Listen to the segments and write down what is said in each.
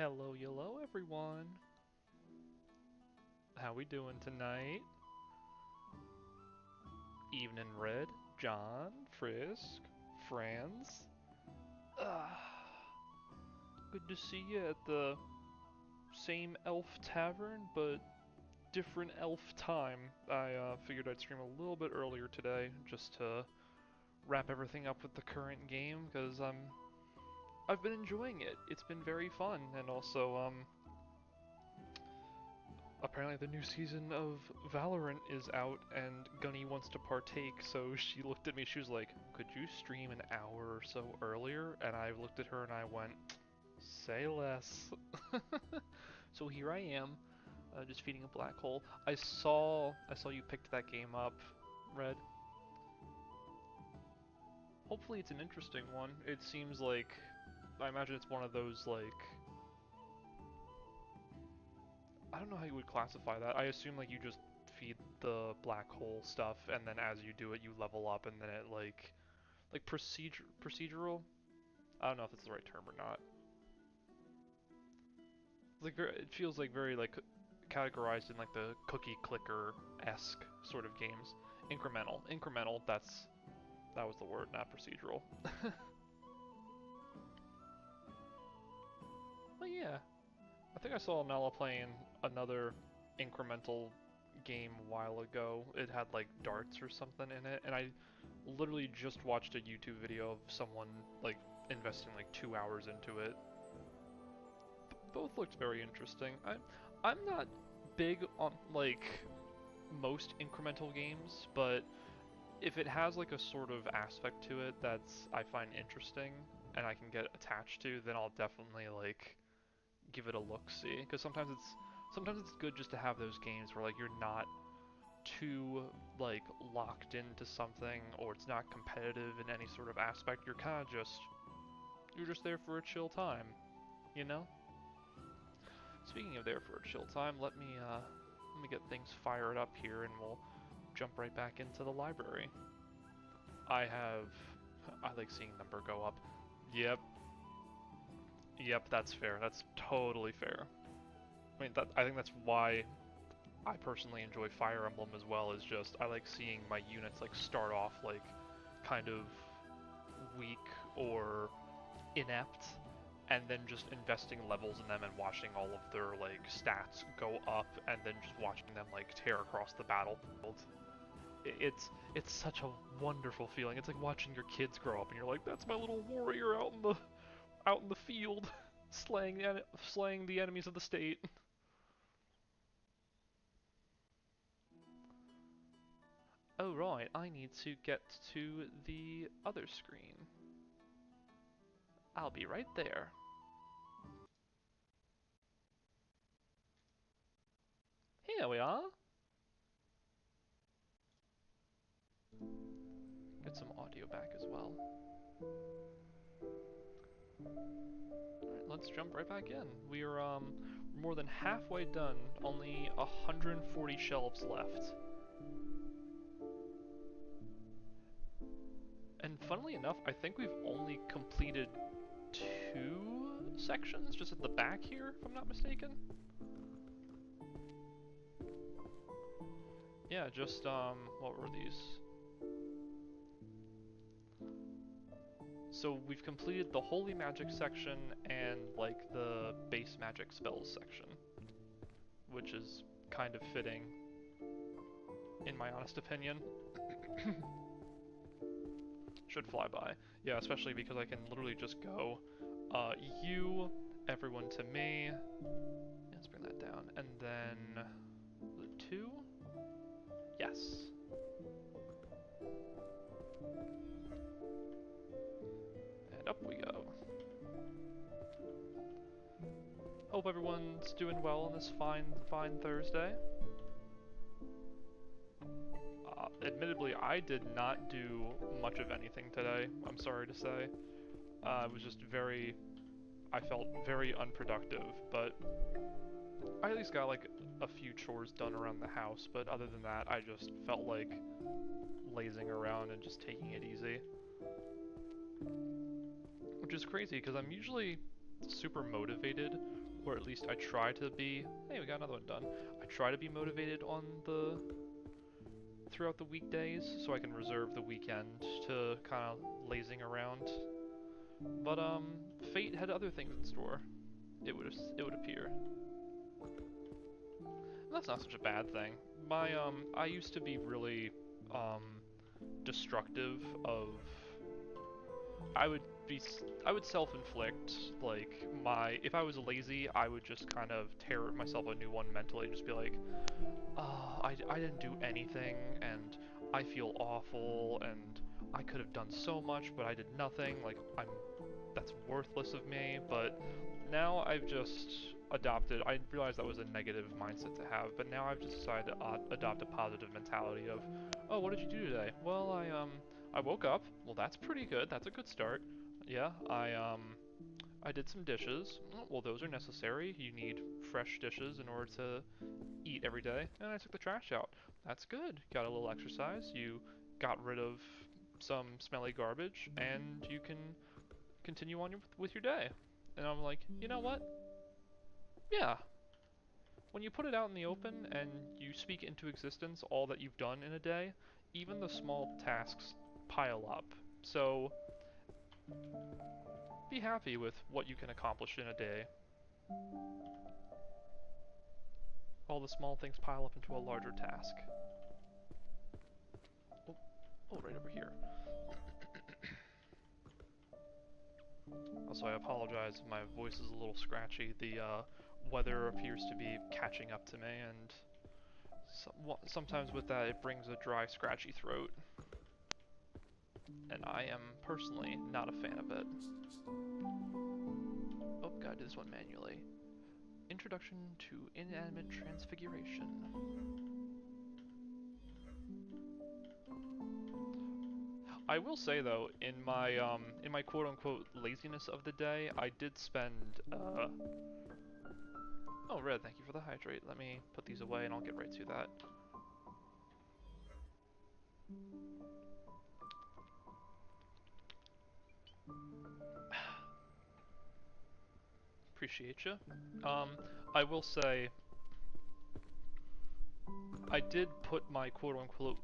Hello, everyone. How we doing tonight? Evening Red, John, Frisk, Franz. Good to see you at the same elf tavern, but different elf time. I figured I'd stream a little bit earlier today, just to wrap everything up with the current game, because I've been enjoying it. It's been very fun, and also apparently the new season of Valorant is out and Gunny wants to partake, so she looked at me, she was like, could you stream an hour or so earlier? And I looked at her and I went, say less. So here I am, just feeding a black hole. I saw you picked that game up, Red. Hopefully it's an interesting one. It seems like, I imagine it's one of those like, I don't know how you would classify that. I assume like you just feed the black hole stuff, and then as you do it, you level up, and then it like procedural. I don't know if it's the right term or not. Like it feels like very like categorized in like the cookie clicker esque sort of games. Incremental. That was the word, not procedural. But yeah, I think I saw Nala playing another incremental game a while ago. It had like darts or something in it, and I literally just watched a YouTube video of someone like investing like 2 hours into it. Both looked very interesting. I'm not big on like most incremental games, but if it has like a sort of aspect to it that's I find interesting and I can get attached to, then I'll definitely like give it a look-see. Because sometimes it's good just to have those games where like you're not too like locked into something, or it's not competitive in any sort of aspect. You're just there for a chill time, you know? Speaking of there for a chill time, let me get things fired up here and we'll jump right back into the library. I like seeing number go up. Yep. Yep, that's fair. That's totally fair. I think that's why I personally enjoy Fire Emblem as well, is just I like seeing my units like start off like kind of weak or inept, and then just investing levels in them and watching all of their like stats go up, and then just watching them like tear across the battlefield. It's such a wonderful feeling. It's like watching your kids grow up, and you're like, that's my little warrior out in the field, slaying the enemies of the state. Oh right, I need to get to the other screen. I'll be right there. Here we are. Get some audio back as well. Alright, let's jump right back in. We're more than halfway done, only 140 shelves left. And funnily enough, I think we've only completed 2 sections just at the back here, if I'm not mistaken. Yeah, just what were these? So we've completed the holy magic section and like the base magic spells section, which is kind of fitting, in my honest opinion. Should fly by. Yeah, especially because I can literally just go, you, everyone to me. Let's bring that down. And then, the 2? Yes. And up we go. Hope everyone's doing well on this fine Thursday. Admittedly, I did not do much of anything today, I'm sorry to say. It was just I felt very unproductive, but I at least got like a few chores done around the house, but other than that, I just felt like lazing around and just taking it easy. Which is crazy, because I'm usually super motivated or at least I try to be. Hey, we got another one done. I try to be motivated on the throughout the weekdays, so I can reserve the weekend to kind of lazing around. But fate had other things in store. It would appear. And that's not such a bad thing. I used to be really um destructive of I would be I would self-inflict like if I was lazy, I would just kind of tear myself a new one mentally, just be like, I didn't do anything, and I feel awful, and I could have done so much, but I did nothing. Like, that's worthless of me. But now I've just adopted. I realized that was a negative mindset to have, but now I've just decided to adopt a positive mentality of, oh, what did you do today? Well, I woke up. Well, that's pretty good. That's a good start. Yeah, I did some dishes. Oh, well, those are necessary. You need fresh dishes in order to eat every day, and I took the trash out. That's good. Got a little exercise. You got rid of some smelly garbage, and you can continue on with your day. And I'm like, you know what? Yeah. When you put it out in the open and you speak into existence all that you've done in a day, even the small tasks pile up. So be happy with what you can accomplish in a day. All the small things pile up into a larger task. Oh, oh, right over here. Also, I apologize if my voice is a little scratchy. The weather appears to be catching up to me, and sometimes with that it brings a dry, scratchy throat. And I am personally not a fan of it. Oh, gotta do this one manually. Introduction to Inanimate Transfiguration. I will say though, in my quote-unquote laziness of the day, I did spend oh, Red, thank you for the hydrate. Let me put these away and I'll get right to that. Appreciate you. I will say, I did put my quote-unquote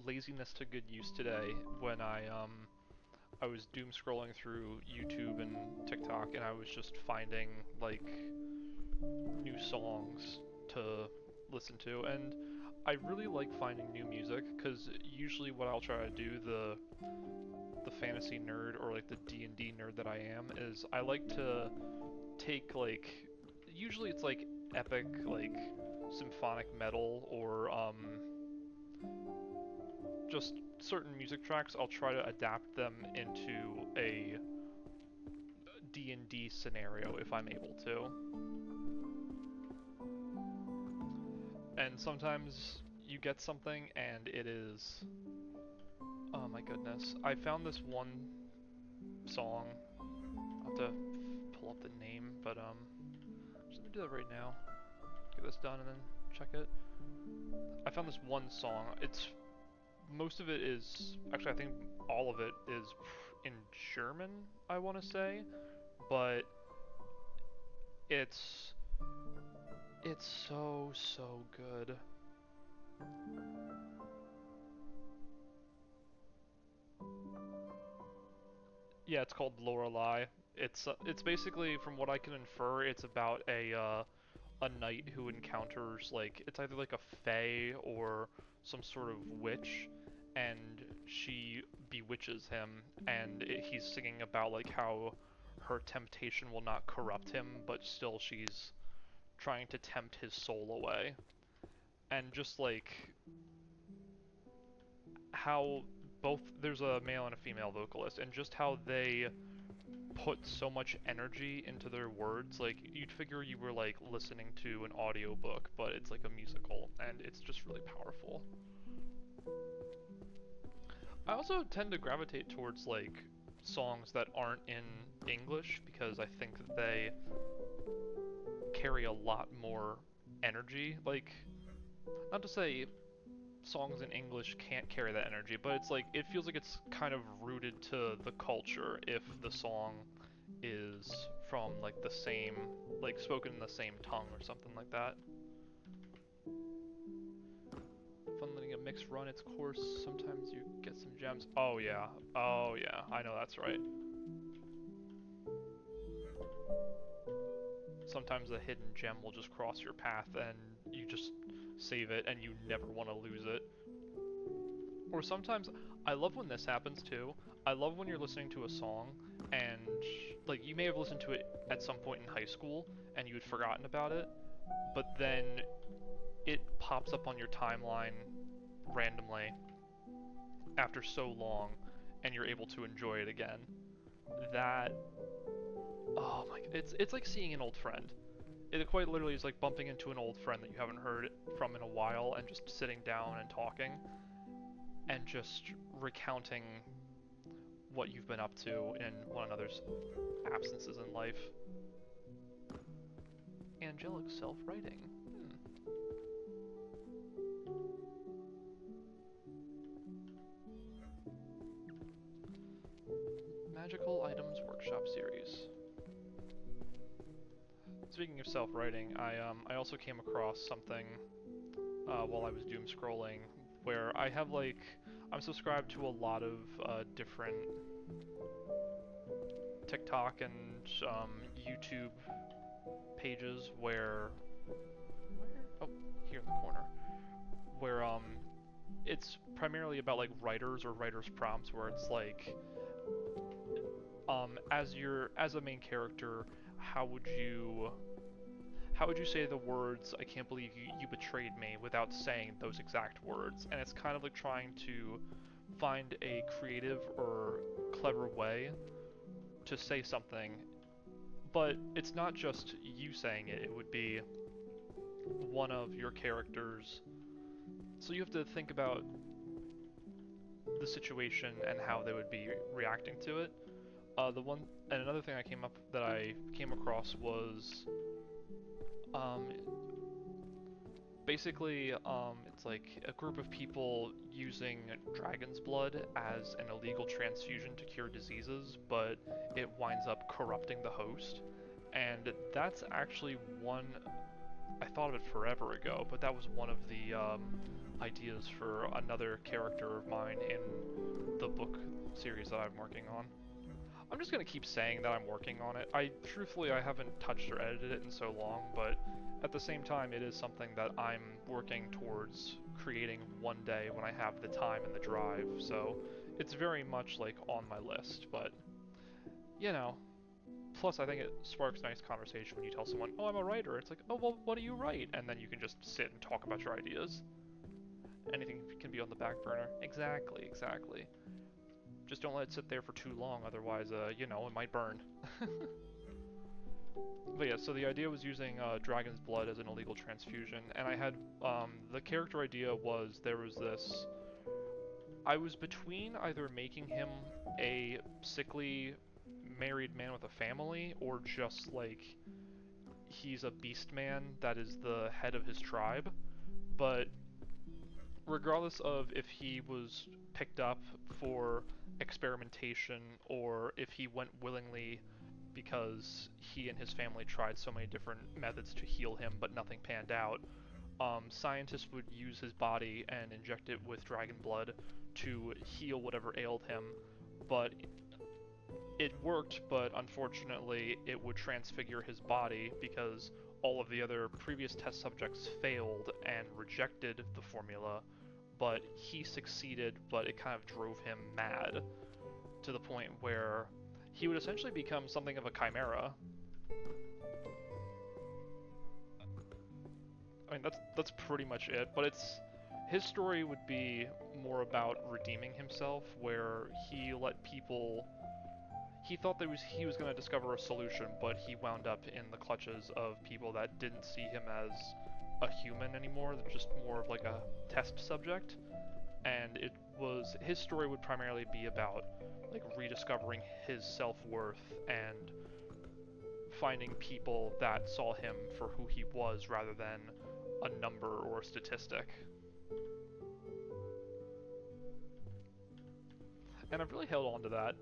laziness to good use today when I was doom scrolling through YouTube and TikTok, and I was just finding like new songs to listen to, and I really like finding new music because usually what I'll try to do, the fantasy nerd or like the D&D nerd that I am, is I like to take like, usually it's like epic like symphonic metal or just certain music tracks. I'll try to adapt them into a D&D scenario if I'm able to. And sometimes you get something and it is, oh my goodness. I found this one song. I'll have to pull up the name, but just let me do that right now. Get this done and then check it. I found this one song. Most of it is, actually I think all of it is in German, I want to say, but it's so good. Yeah, it's called Lorelei. It's basically, from what I can infer, it's about a knight who encounters, like, it's either like a fae or some sort of witch, and she bewitches him, and he's singing about like how her temptation will not corrupt him, but still she's trying to tempt his soul away. And just like how both, there's a male and a female vocalist, and just how they put so much energy into their words. Like, you'd figure you were like listening to an audiobook, but it's like a musical, and it's just really powerful. I also tend to gravitate towards like songs that aren't in English because I think that they carry a lot more energy. Like, not to say songs in English can't carry that energy, but it's like, it feels like it's kind of rooted to the culture if the song is from like the same, like spoken in the same tongue or something like that. Fun letting a mix run its course. Sometimes you get some gems. Oh yeah, I know that's right. Sometimes a hidden gem will just cross your path and you just save it and you never want to lose it. Or sometimes, I love when this happens too. I love when you're listening to a song and like you may have listened to it at some point in high school and you had forgotten about it, but then it pops up on your timeline randomly after so long and you're able to enjoy it again. That, oh my, it's like seeing an old friend. It quite literally is like bumping into an old friend that you haven't heard from in a while and just sitting down and talking and just recounting what you've been up to in one another's absences in life. Angelic self-writing. Magical Items Workshop Series. Speaking of self-writing, I also came across something while I was doom scrolling where I have like I'm subscribed to a lot of different TikTok and YouTube pages where oh, here in the corner, where it's primarily about like writers or writers prompts where it's like as a main character, how would you say the words "I can't believe you betrayed me" without saying those exact words? And it's kind of like trying to find a creative or clever way to say something, but it's not just you saying it, it would be one of your characters. So you have to think about the situation and how they would be reacting to it. Another thing I came across was um, basically it's like a group of people using dragon's blood as an illegal transfusion to cure diseases, but it winds up corrupting the host. And that's actually one, I thought of it forever ago, but that was one of the ideas for another character of mine in the book series that I'm working on. I'm just gonna keep saying that I'm working on it. Truthfully, I haven't touched or edited it in so long, but at the same time, it is something that I'm working towards creating one day when I have the time and the drive, so it's very much like on my list, but you know. Plus, I think it sparks nice conversation when you tell someone, oh, I'm a writer. It's like, oh, well, what do you write? And then you can just sit and talk about your ideas. Anything can be on the back burner. Exactly. Just don't let it sit there for too long, otherwise, it might burn. But yeah, so the idea was using dragon's blood as an illegal transfusion, and I had, the character idea was there was this, I was between either making him a sickly married man with a family, or just like, he's a beast man that is the head of his tribe, but regardless of if he was picked up for experimentation or if he went willingly because he and his family tried so many different methods to heal him but nothing panned out, scientists would use his body and inject it with dragon blood to heal whatever ailed him, but it worked, but unfortunately it would transfigure his body because all of the other previous test subjects failed and rejected the formula, but he succeeded, but it kind of drove him mad to the point where he would essentially become something of a chimera. I mean, that's pretty much it, but his story would be more about redeeming himself, where he let people, he thought that he was going to discover a solution, but he wound up in the clutches of people that didn't see him as a human anymore, just more of like a test subject. And his story would primarily be about like rediscovering his self-worth and finding people that saw him for who he was rather than a number or a statistic. And I've really held on to that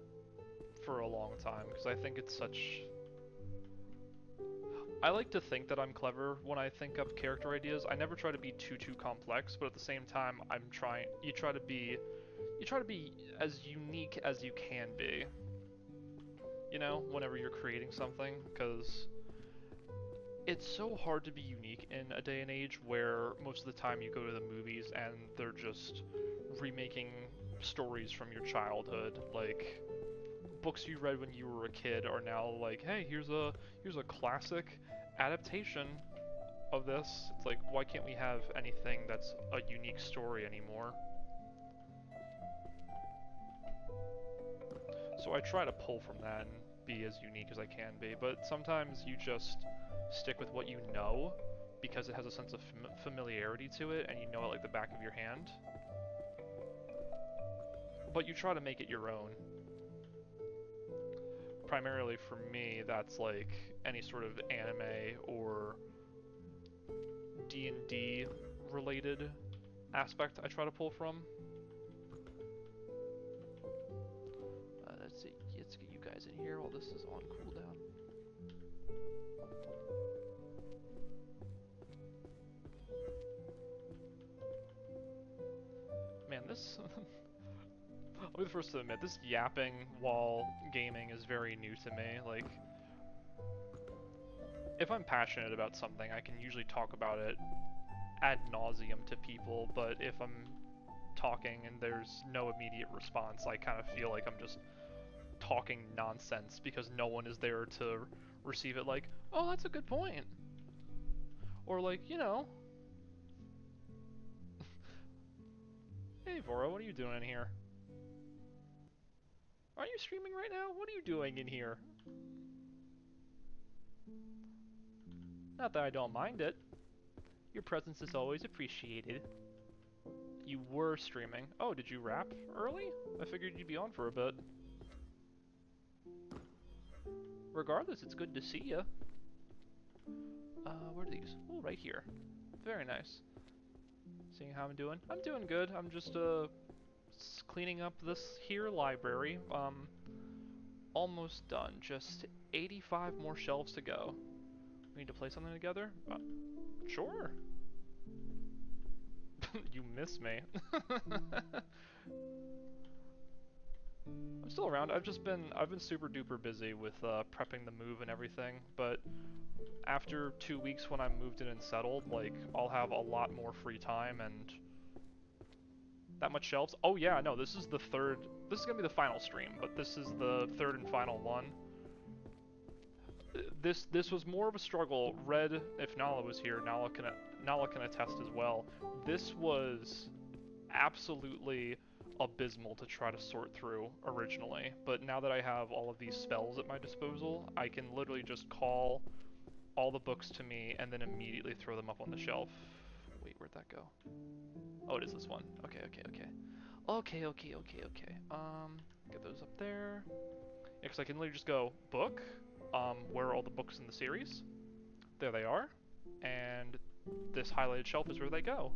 for a long time, because I think it's such... I like to think that I'm clever when I think up character ideas. I never try to be too complex, but at the same time, you try to be as unique as you can be. You know, whenever you're creating something, because it's so hard to be unique in a day and age where most of the time you go to the movies and they're just remaking stories from your childhood. Like, books you read when you were a kid are now like, hey, here's a classic adaptation of this. It's like, why can't we have anything that's a unique story anymore? So I try to pull from that and be as unique as I can be, but sometimes you just stick with what you know because it has a sense of familiarity to it and you know it like the back of your hand. But you try to make it your own. Primarily for me, that's like any sort of anime or D&D related aspect I try to pull from. Let's see, let's get you guys in here while this is on cooldown. Man, this... I'll be the first to admit, this yapping while gaming is very new to me. Like, if I'm passionate about something, I can usually talk about it ad nauseum to people, but if I'm talking and there's no immediate response, I kind of feel like I'm just talking nonsense because no one is there to receive it like, oh, that's a good point. Or like, you know, hey Vora, what are you doing in here? Are you streaming right now? What are you doing in here? Not that I don't mind it. Your presence is always appreciated. You were streaming. Oh, did you wrap early? I figured you'd be on for a bit. Regardless, it's good to see ya. Where are these? Oh, right here. Very nice. Seeing how I'm doing? I'm doing good. I'm just, cleaning up this here library. Almost done. Just 85 more shelves to go. We need to play something together? Sure. You miss me. I'm still around. I've been super duper busy with prepping the move and everything, but after 2 weeks when I'm moved in and settled, like, I'll have a lot more free time and that much shelves. Oh yeah, no, this is gonna be the final stream, but this is the third and final one. This was more of a struggle. Red, if Nala was here, Nala can attest as well. This was absolutely abysmal to try to sort through originally, but now that I have all of these spells at my disposal, I can literally just call all the books to me and then immediately throw them up on the shelf. Wait, where'd that go? Oh, it is this one. Okay. Get those up there. Yeah, because I can literally just go, book, where are all the books in the series? There they are. And this highlighted shelf is where they go.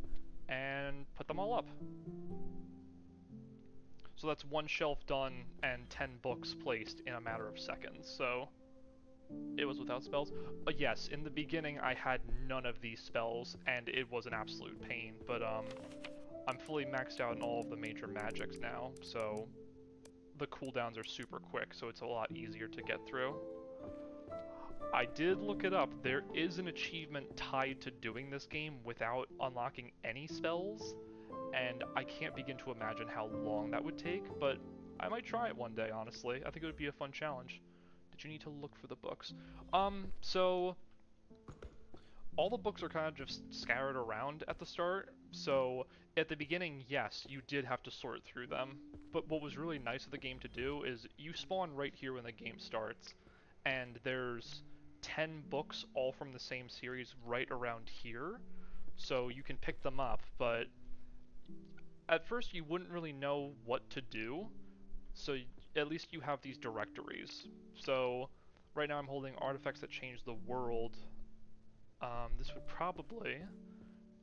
And put them all up. So that's one shelf done and 10 books placed in a matter of seconds, so it was without spells. Yes, in the beginning I had none of these spells, and it was an absolute pain, but I'm fully maxed out in all of the major magics now, so the cooldowns are super quick, so it's a lot easier to get through. I did look it up. There is an achievement tied to doing this game without unlocking any spells, and I can't begin to imagine how long that would take, but I might try it one day, honestly. I think it would be a fun challenge. Did you need to look for the books? So all the books are kind of just scattered around at the start, so at the beginning, yes, you did have to sort through them, but what was really nice of the game to do is you spawn right here when the game starts, and there's 10 books all from the same series right around here, so you can pick them up, but at first you wouldn't really know what to do, so at least you have these directories. So right now I'm holding artifacts that change the world. This would probably,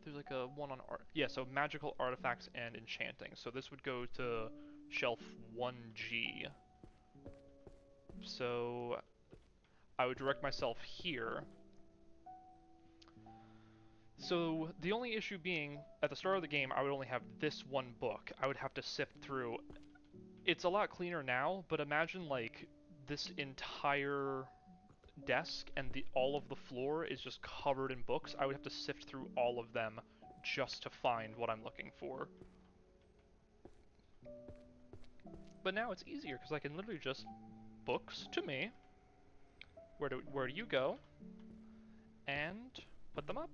there's like a one on art. Yeah, so magical artifacts and enchanting. So this would go to shelf 1G. So I would direct myself here. So the only issue being, at the start of the game, I would only have this one book. I would have to sift through. It's a lot cleaner now, but imagine like this entire desk and all of the floor is just covered in books. I would have to sift through all of them just to find what I'm looking for. But now it's easier because I can literally just books to me. Where do you go? And put them up.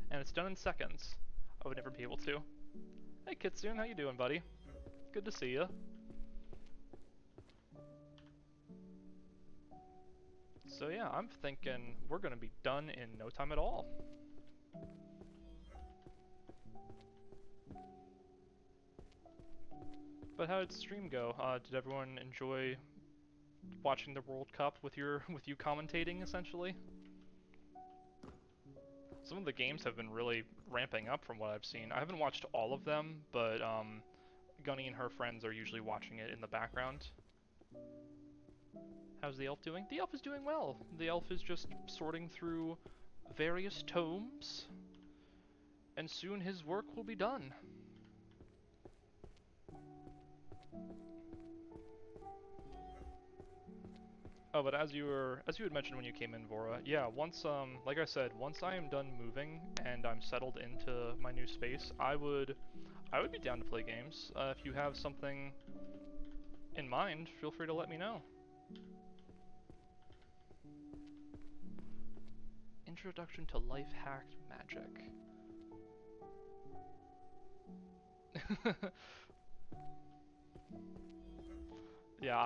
And it's done in seconds. I would never be able to. Hey Kitsune, how you doing, buddy? Good to see you. So yeah, I'm thinking we're gonna be done in no time at all. But how did stream go? Did everyone enjoy watching the World Cup with you commentating essentially? Some of the games have been really ramping up from what I've seen. I haven't watched all of them, but Gunny and her friends are usually watching it in the background. How's the elf doing? The elf is doing well. The elf is just sorting through various tomes, and soon his work will be done. Oh, but as you had mentioned when you came in, Vora, yeah, once like I said, once I am done moving and I'm settled into my new space, I would be down to play games. If you have something in mind, feel free to let me know. Introduction to life hacked magic. Yeah,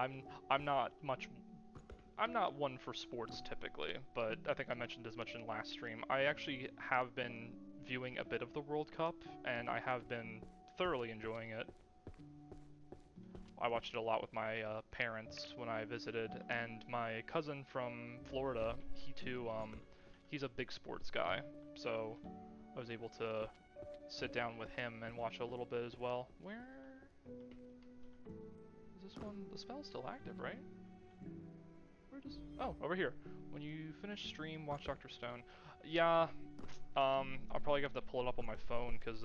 I'm not much. I'm not one for sports typically, but I think I mentioned as much in last stream. I actually have been viewing a bit of the World Cup, and I have been thoroughly enjoying it. I watched it a lot with my parents when I visited, and my cousin from Florida, he too, he's a big sports guy, so I was able to sit down with him and watch a little bit as well. Where is this one? The spell's still active, right? Where does... Oh, over here. When you finish stream, watch Dr. Stone. Yeah, I'll probably have to pull it up on my phone, because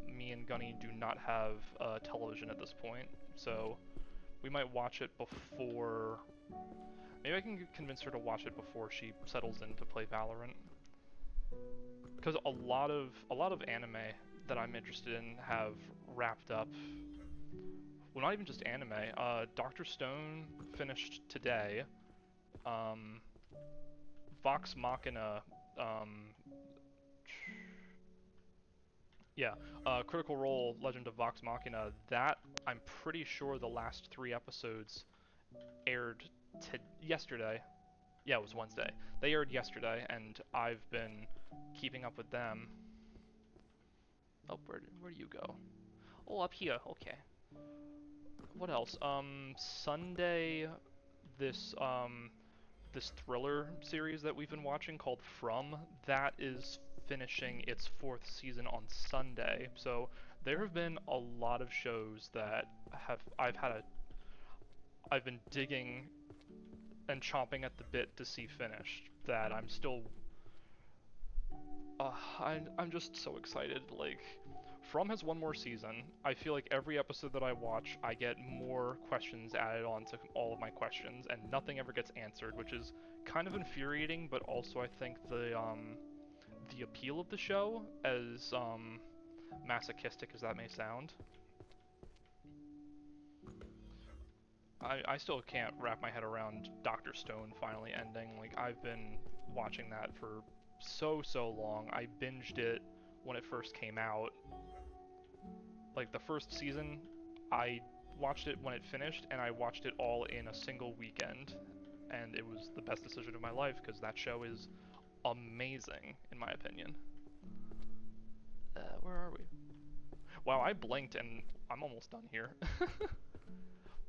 me and Gunny do not have television at this point, so we might watch it before... Maybe I can convince her to watch it before she settles in to play Valorant. Because a lot of anime that I'm interested in have wrapped up. Well, not even just anime. Dr. Stone finished today. Vox Machina, yeah, Critical Role, Legend of Vox Machina, that, I'm pretty sure the last 3 episodes aired yesterday. Yeah, it was Wednesday. They aired yesterday, and I've been keeping up with them. Oh, where do you go? Oh, up here, okay. What else? Sunday, this, this thriller series that we've been watching called From, that is finishing its 4th season on Sunday. So there have been a lot of shows that I've been digging and chomping at the bit to see finished that I'm still I'm just so excited. Like, From has 1 more season. I feel like every episode that I watch, I get more questions added on to all of my questions, and nothing ever gets answered, which is kind of infuriating, but also I think the appeal of the show, as masochistic as that may sound. I still can't wrap my head around Dr. Stone finally ending. Like, I've been watching that for so long. I binged it when it first came out. Like, the first season, I watched it when it finished, and I watched it all in a single weekend. And it was the best decision of my life, because that show is amazing, in my opinion. Where are we? Wow, I blinked, and I'm almost done here.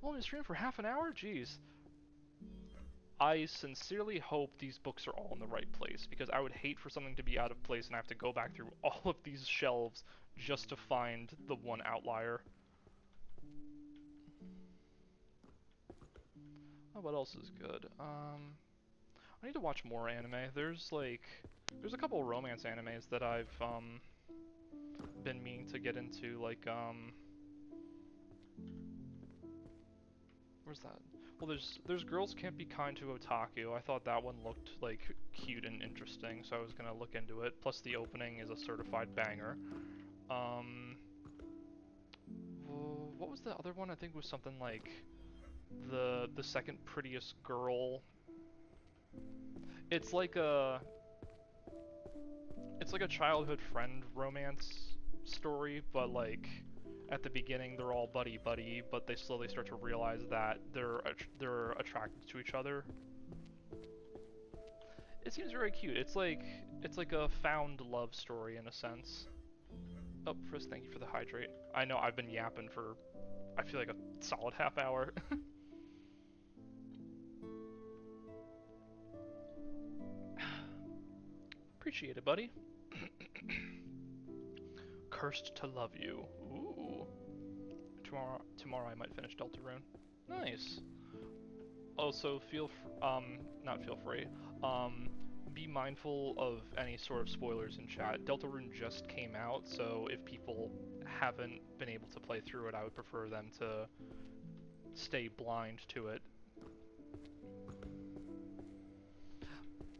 Well, I'm streaming for half an hour? Jeez. I sincerely hope these books are all in the right place, because I would hate for something to be out of place and I have to go back through all of these shelves just to find the one outlier. Oh, what else is good? I need to watch more anime. There's a couple romance animes that I've been meaning to get into. Like where's that? Well, there's Girls Can't Be Kind to Otaku. I thought that one looked like cute and interesting, so I was gonna look into it. Plus, the opening is a certified banger. Um, what was the other one? I think it was something like the second prettiest girl. It's like a it's like a childhood friend romance story, but like at the beginning they're all buddy buddy, but they slowly start to realize that they're attracted to each other. It seems very cute. It's like a found love story in a sense. Oh, Frisk, thank you for the hydrate. I know I've been yapping for I feel like a solid half hour. Appreciate it, buddy. Cursed to Love You. Ooh. Tomorrow I might finish Deltarune. Nice. Also, not feel free. Um, be mindful of any sort of spoilers in chat. Deltarune just came out, so if people haven't been able to play through it, I would prefer them to stay blind to it.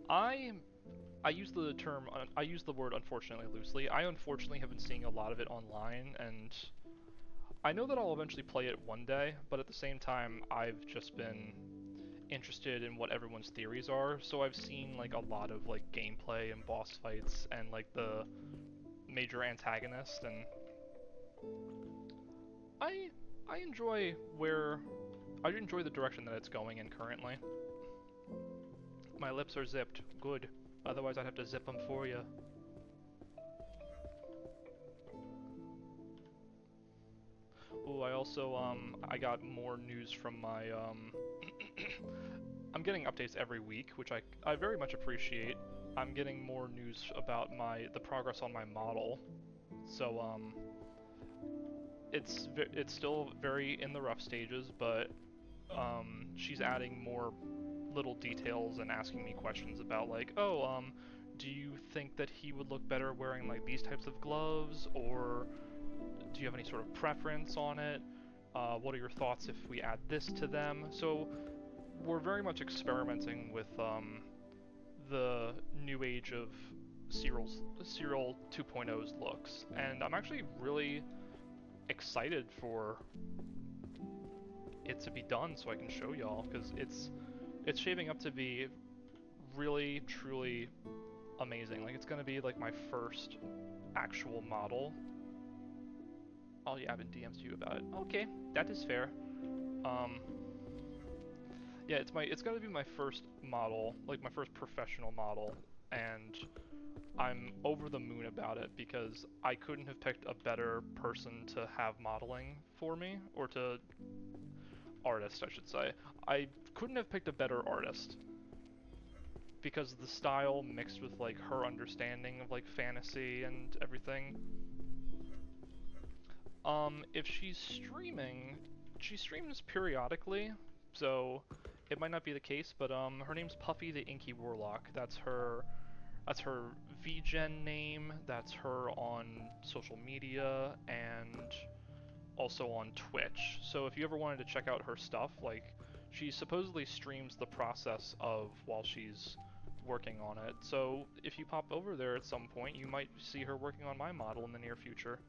I I use the word unfortunately loosely. I unfortunately have been seeing a lot of it online, and I know that I'll eventually play it one day, but at the same time, I've just been interested in what everyone's theories are, so I've seen like a lot of like gameplay and boss fights and like the major antagonist, and I I enjoy where I enjoy the direction that it's going in currently. My lips are zipped. Good. Otherwise I'd have to zip them for you. Ooh, I also I got more news from my I'm getting updates every week, which I very much appreciate. I'm getting more news about the progress on my model. So it's still very in the rough stages, but she's adding more little details and asking me questions about like, oh, do you think that he would look better wearing like these types of gloves, or do you have any sort of preference on it? What are your thoughts if we add this to them? So we're very much experimenting with the new age of Serial 2.0's looks, and I'm actually really excited for it to be done so I can show y'all, because it's shaping up to be really truly amazing. Like, it's gonna be like my first actual model. Oh yeah, I've been DM'd you about it. Okay, that is fair. Um, yeah, it's gonna be my first model, like my first professional model, and I'm over the moon about it because I couldn't have picked a better person to have modeling for me, or to artist, I should say. I couldn't have picked a better artist because the style mixed with like her understanding of like fantasy and everything. If she streams periodically, so it might not be the case, but her name's Puffy the Inky Warlock. That's her VGen name. That's her on social media and also on Twitch. So if you ever wanted to check out her stuff, like, she supposedly streams the process of while she's working on it. So if you pop over there at some point, you might see her working on my model in the near future.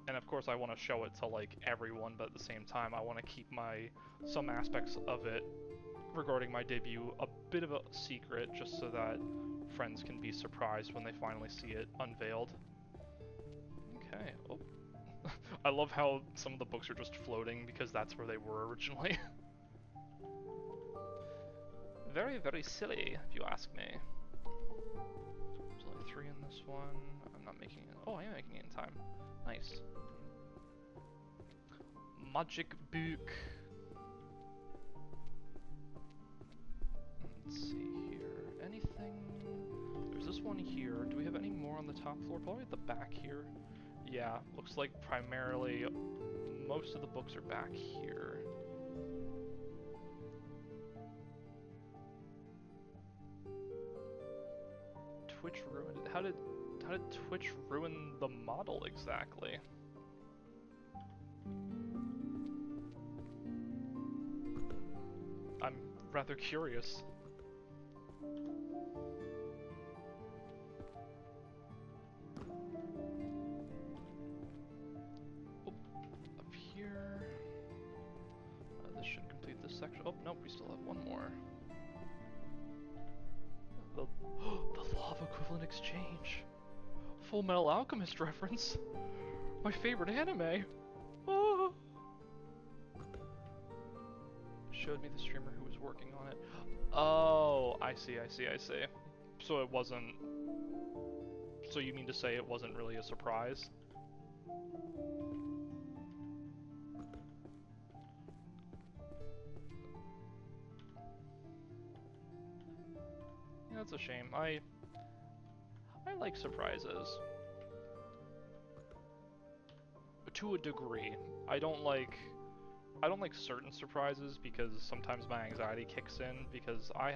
And of course I want to show it to like everyone, but at the same time I want to keep some aspects of it regarding my debut a bit of a secret, just so that friends can be surprised when they finally see it unveiled. Okay. Oh. I love how some of the books are just floating because that's where they were originally. Very, very silly, if you ask me. There's only 3 in this one. I'm not making it. Oh, I am making it in time. Nice. Magic book. Let's see here. Anything? There's this one here. Do we have any more on the top floor? Probably at the back here. Yeah, looks like primarily most of the books are back here. Twitch ruined it. How did Twitch ruin the model exactly? I'm rather curious. Oh, up here. This should complete this section. Oh, nope, we still have one more. The Law of Equivalent Exchange. Full Metal Alchemist reference. My favorite anime. Oh. Showed me the streamer who was working on it. Oh, I see. So it wasn't... So you mean to say it wasn't really a surprise? Yeah, that's a shame. I like surprises. To a degree. I don't like certain surprises because sometimes my anxiety kicks in because I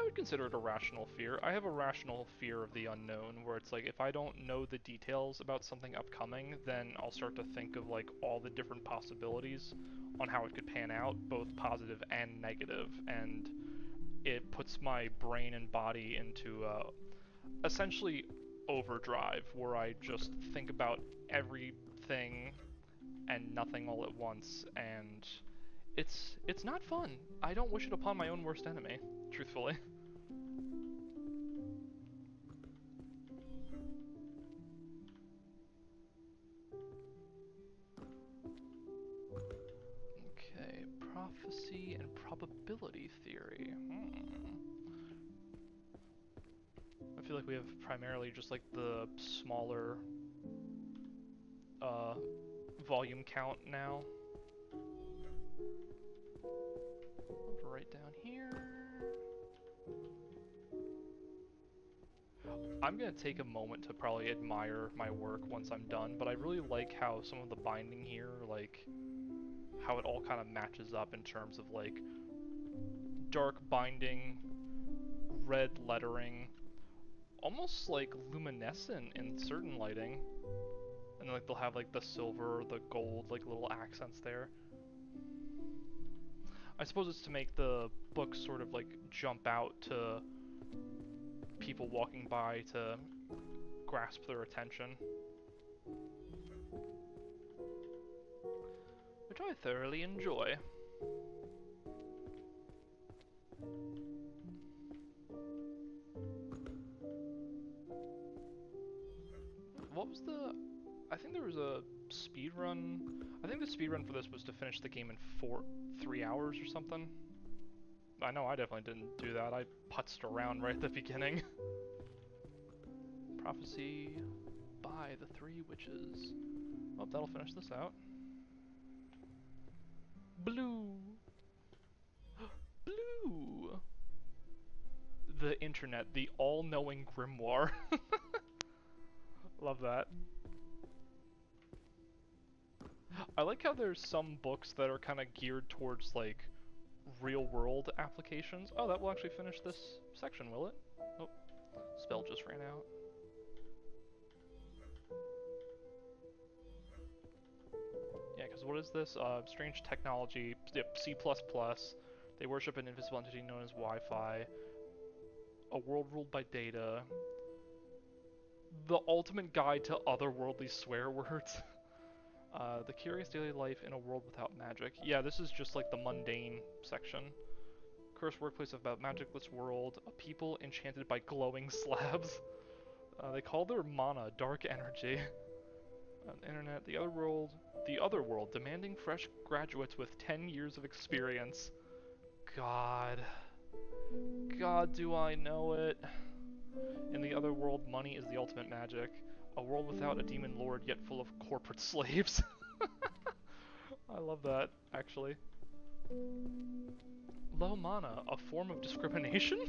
would consider it a rational fear. I have a rational fear of the unknown where it's like if I don't know the details about something upcoming, then I'll start to think of like all the different possibilities on how it could pan out, both positive and negative, and it puts my brain and body into essentially overdrive where I just think about everything and nothing all at once, and it's not fun. I don't wish it upon my own worst enemy, truthfully. Okay, prophecy and probability theory. I feel like we have primarily just like the smaller volume count now. Right down here. I'm gonna take a moment to probably admire my work once I'm done, but I really like how some of the binding here, like how it all kind of matches up in terms of like dark binding, red lettering, almost like luminescent in certain lighting. And like they'll have like the silver, the gold, like little accents there. I suppose it's to make the book sort of like jump out to people walking by to grasp their attention. Which I thoroughly enjoy. What was the... I think there was a speed run. I think the speed run for this was to finish the game in 3 hours or something. I know I definitely didn't do that. I putzed around right at the beginning. Prophecy by the Three Witches. Oh, that'll finish this out. Blue! Blue! The internet, the all-knowing grimoire. Love that. I like how there's some books that are kind of geared towards, like, real-world applications. Oh, that will actually finish this section, will it? Oh, spell just ran out. Yeah, because what is this? Strange technology, C++. They worship an invisible entity known as Wi-Fi. A world ruled by data. The ultimate guide to otherworldly swear words. The curious daily life in a world without magic. Yeah, this is just like the mundane section. Cursed workplace about magicless world. A people enchanted by glowing slabs. They call their mana dark energy. Internet, the other world, demanding fresh graduates with 10 years of experience. God, do I know it? In the other world, money is the ultimate magic. A world without a demon lord, yet full of corporate slaves. I love that, actually. Low mana, a form of discrimination?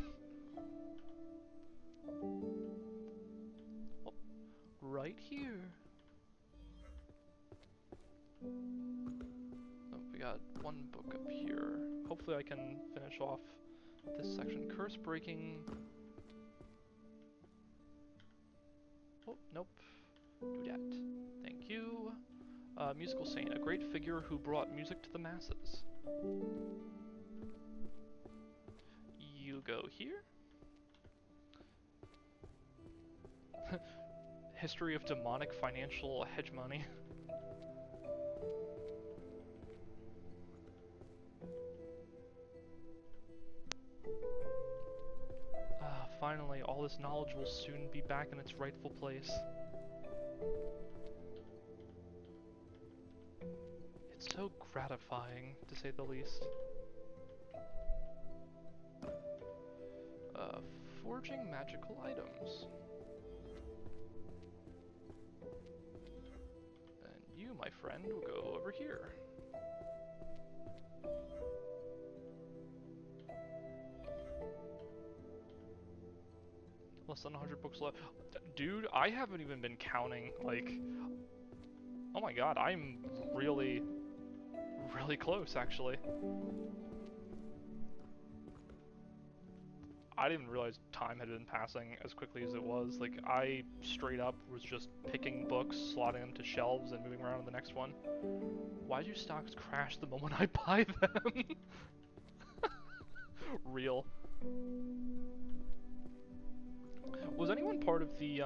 Oh, right here. got one book up here. Hopefully I can finish off this section. Curse breaking. Oh, nope. Do that. Thank you. Musical saint, a great figure who brought music to the masses. You go here. History of demonic financial hegemony. Finally, all this knowledge will soon be back in its rightful place. It's so gratifying, to say the least. Forging magical items. And you, my friend, will go over here. Less than 100 books left. Dude, I haven't even been counting, like... Oh my god, I'm really close, actually. I didn't realize time had been passing as quickly as it was. Like, I straight up was just picking books, slotting them to shelves, and moving around to the next one. Why do stocks crash the moment I buy them? Real. Was anyone part of the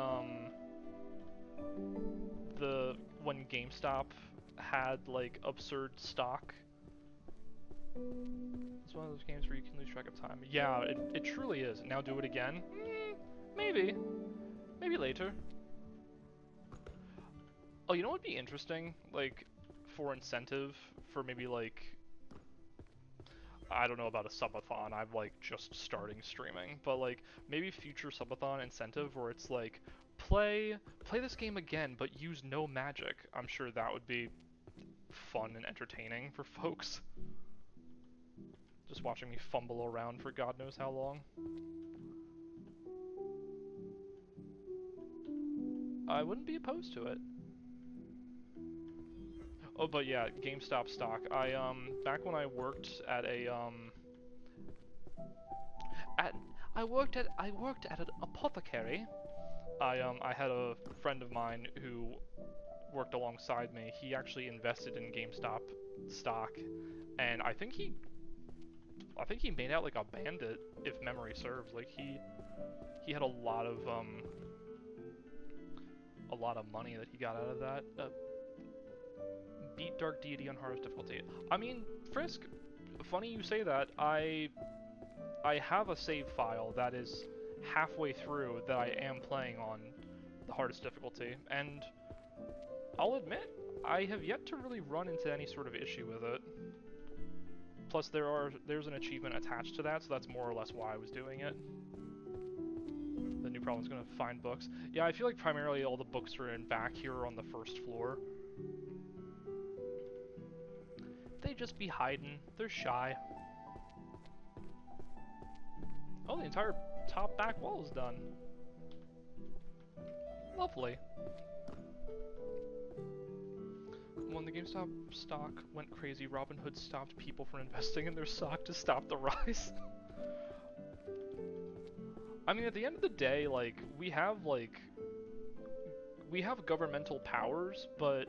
when GameStop had, like, absurd stock? It's one of those games where you can lose track of time. Yeah, it truly is. Now do it again? Maybe. Maybe later. Oh, you know what would be interesting? Like, for incentive, for maybe, like... I don't know about a subathon, I'm, like, just starting streaming. But, like, maybe future subathon incentive where it's, like, play this game again, but use no magic. I'm sure that would be fun and entertaining for folks. Just watching me fumble around for God knows how long. I wouldn't be opposed to it. Oh, but yeah, GameStop stock. Back when I worked at a, I worked at an apothecary. I had a friend of mine who worked alongside me. He actually invested in GameStop stock, and I think he made out like a bandit, if memory serves. Like, he had a lot of money that he got out of that. Beat Dark Deity on hardest difficulty. I mean, Frisk, funny you say that. I have a save file that is halfway through that I am playing on the hardest difficulty, and I'll admit, I have yet to really run into any sort of issue with it. Plus, there's an achievement attached to that, so that's more or less why I was doing it. The new problem is going to find books. Yeah, I feel like primarily all the books are in back here on the first floor. They just be hiding. They're shy. Oh, the entire top back wall is done. Lovely. When the GameStop stock went crazy, Robinhood stopped people from investing in their stock to stop the rise. I mean, at the end of the day, like, we have governmental powers, but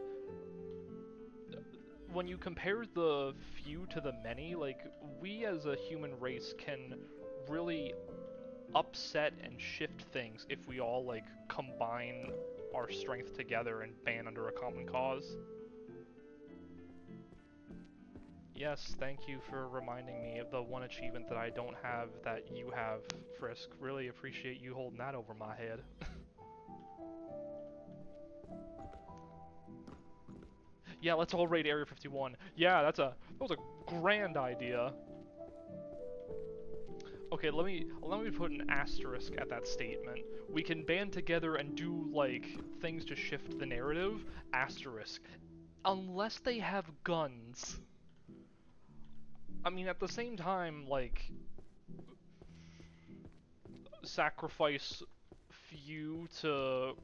when you compare the few to the many, like, we as a human race can really upset and shift things if we all, like, combine our strength together and band under a common cause. Yes, thank you for reminding me of the one achievement that I don't have that you have, Frisk. Really appreciate you holding that over my head. Yeah, let's all raid Area 51. Yeah, that was a grand idea. Okay, let me put an asterisk at that statement. We can band together and do, like, things to shift the narrative. Asterisk. Unless they have guns. I mean, at the same time, like, sacrifice few to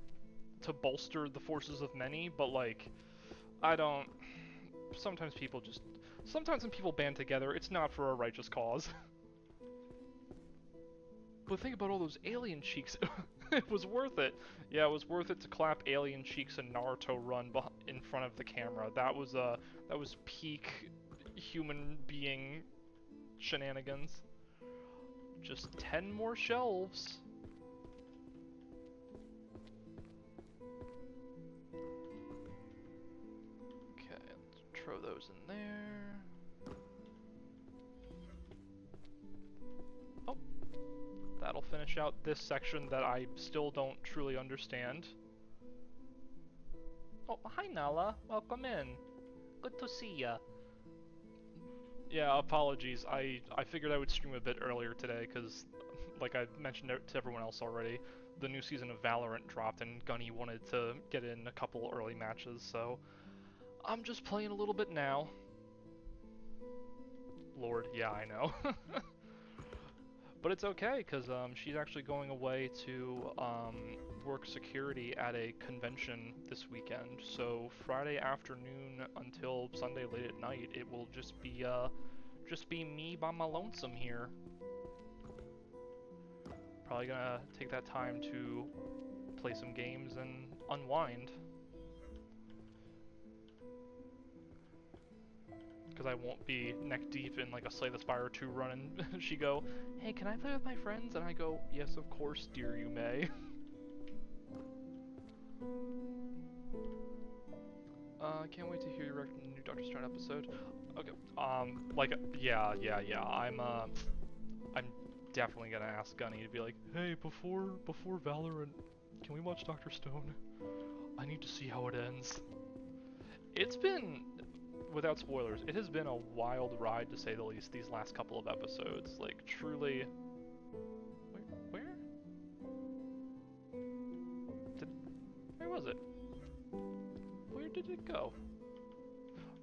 bolster the forces of many, but, like, sometimes people just Sometimes when people band together, it's not for a righteous cause. But think about all those alien cheeks. It was worth it. Yeah, it was worth it to clap alien cheeks and Naruto run in front of the camera. That was peak human being shenanigans. Just 10 more shelves. Okay, let's throw those in there. Oh, that'll finish out this section that I still don't truly understand. Oh, hi Nala. Welcome in. Good to see ya. Yeah, apologies. I figured I would stream a bit earlier today because, like I mentioned to everyone else already, the new season of Valorant dropped and Gunny wanted to get in a couple early matches, so I'm just playing a little bit now. Lord, yeah, I know. But it's okay, because she's actually going away to work security at a convention this weekend. So Friday afternoon until Sunday late at night, it will just be me by my lonesome here. Probably gonna take that time to play some games and unwind. Because I won't be neck deep in like a Slay the Spire 2 run and she go, hey, can I play with my friends? And I go, yes, of course, dear, you may. Can't wait to hear you recommend the new Doctor Stone episode. Okay, yeah, I'm definitely gonna ask Gunny to be like, hey, before Valorant, can we watch Doctor Stone? I need to see how it ends. It's been, without spoilers, it has been a wild ride to say the least these last couple of episodes. Like, truly... Where? Where was it? Where did it go?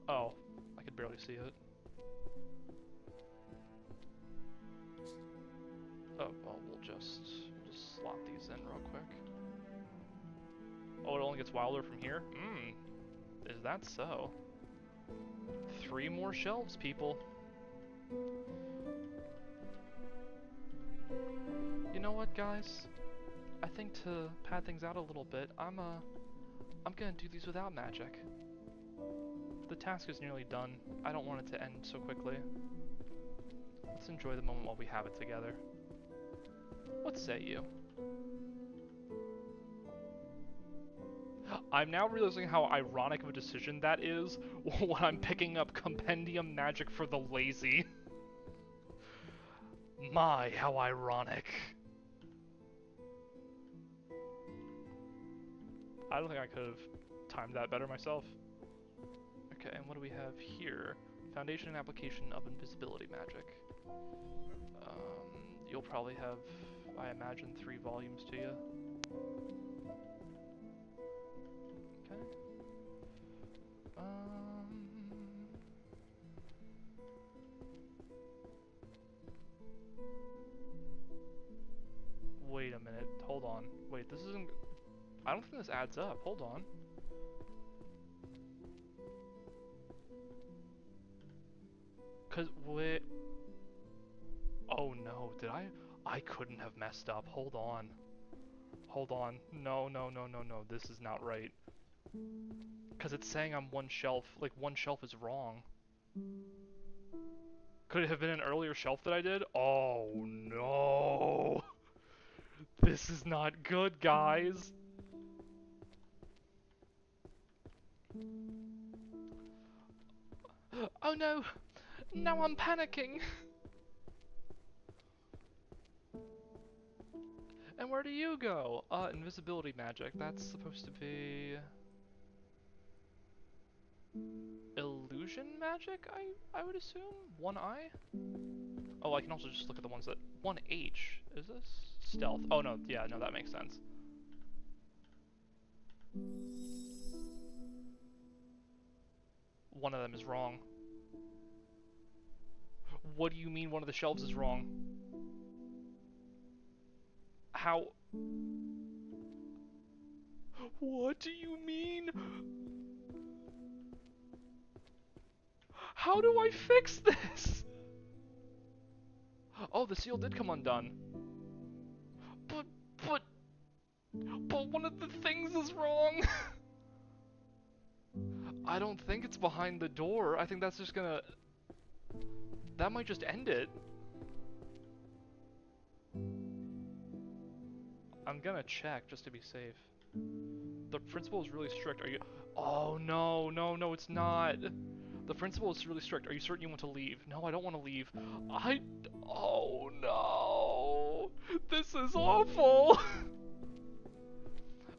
Oh, I could barely see it. Oh, well, we'll just slot these in real quick. Oh, it only gets wilder from here? Is that so? 3 more shelves, people. You know what, guys? I think to pad things out a little bit, I'm gonna do these without magic. The task is nearly done. I don't want it to end so quickly. Let's enjoy the moment while we have it together. What say you? I'm now realizing how ironic of a decision that is when I'm picking up compendium magic for the lazy. My, how ironic. I don't think I could have timed that better myself. Okay, and what do we have here? Foundation and application of invisibility magic. You'll probably have, I imagine, 3 volumes to you. Okay. Wait a minute. Hold on. Wait, this isn't... I don't think this adds up. Hold on. Wait... Oh no, did I? I couldn't have messed up. Hold on. Hold on. No. This is not right. Because it's saying I'm one shelf. Like, one shelf is wrong. Could it have been an earlier shelf that I did? Oh no. This is not good, guys. Oh no. Now I'm panicking. And where do you go? Invisibility magic. That's supposed to be... illusion magic, I would assume? 1I? Oh, I can also just look at the ones that... 1H. Is this? Stealth. Oh no, yeah, no, that makes sense. One of them is wrong. What do you mean one of the shelves is wrong? How? What do you mean? How do I fix this? Oh, the seal did come undone. But, but, but one of the things is wrong. I don't think it's behind the door. I think that's just gonna... That might just end it. I'm gonna check just to be safe. The principal is really strict. Are you... Oh, no, no, no, it's not. The principal is really strict. Are you certain you want to leave? No, I don't want to leave. Oh, no. This is awful.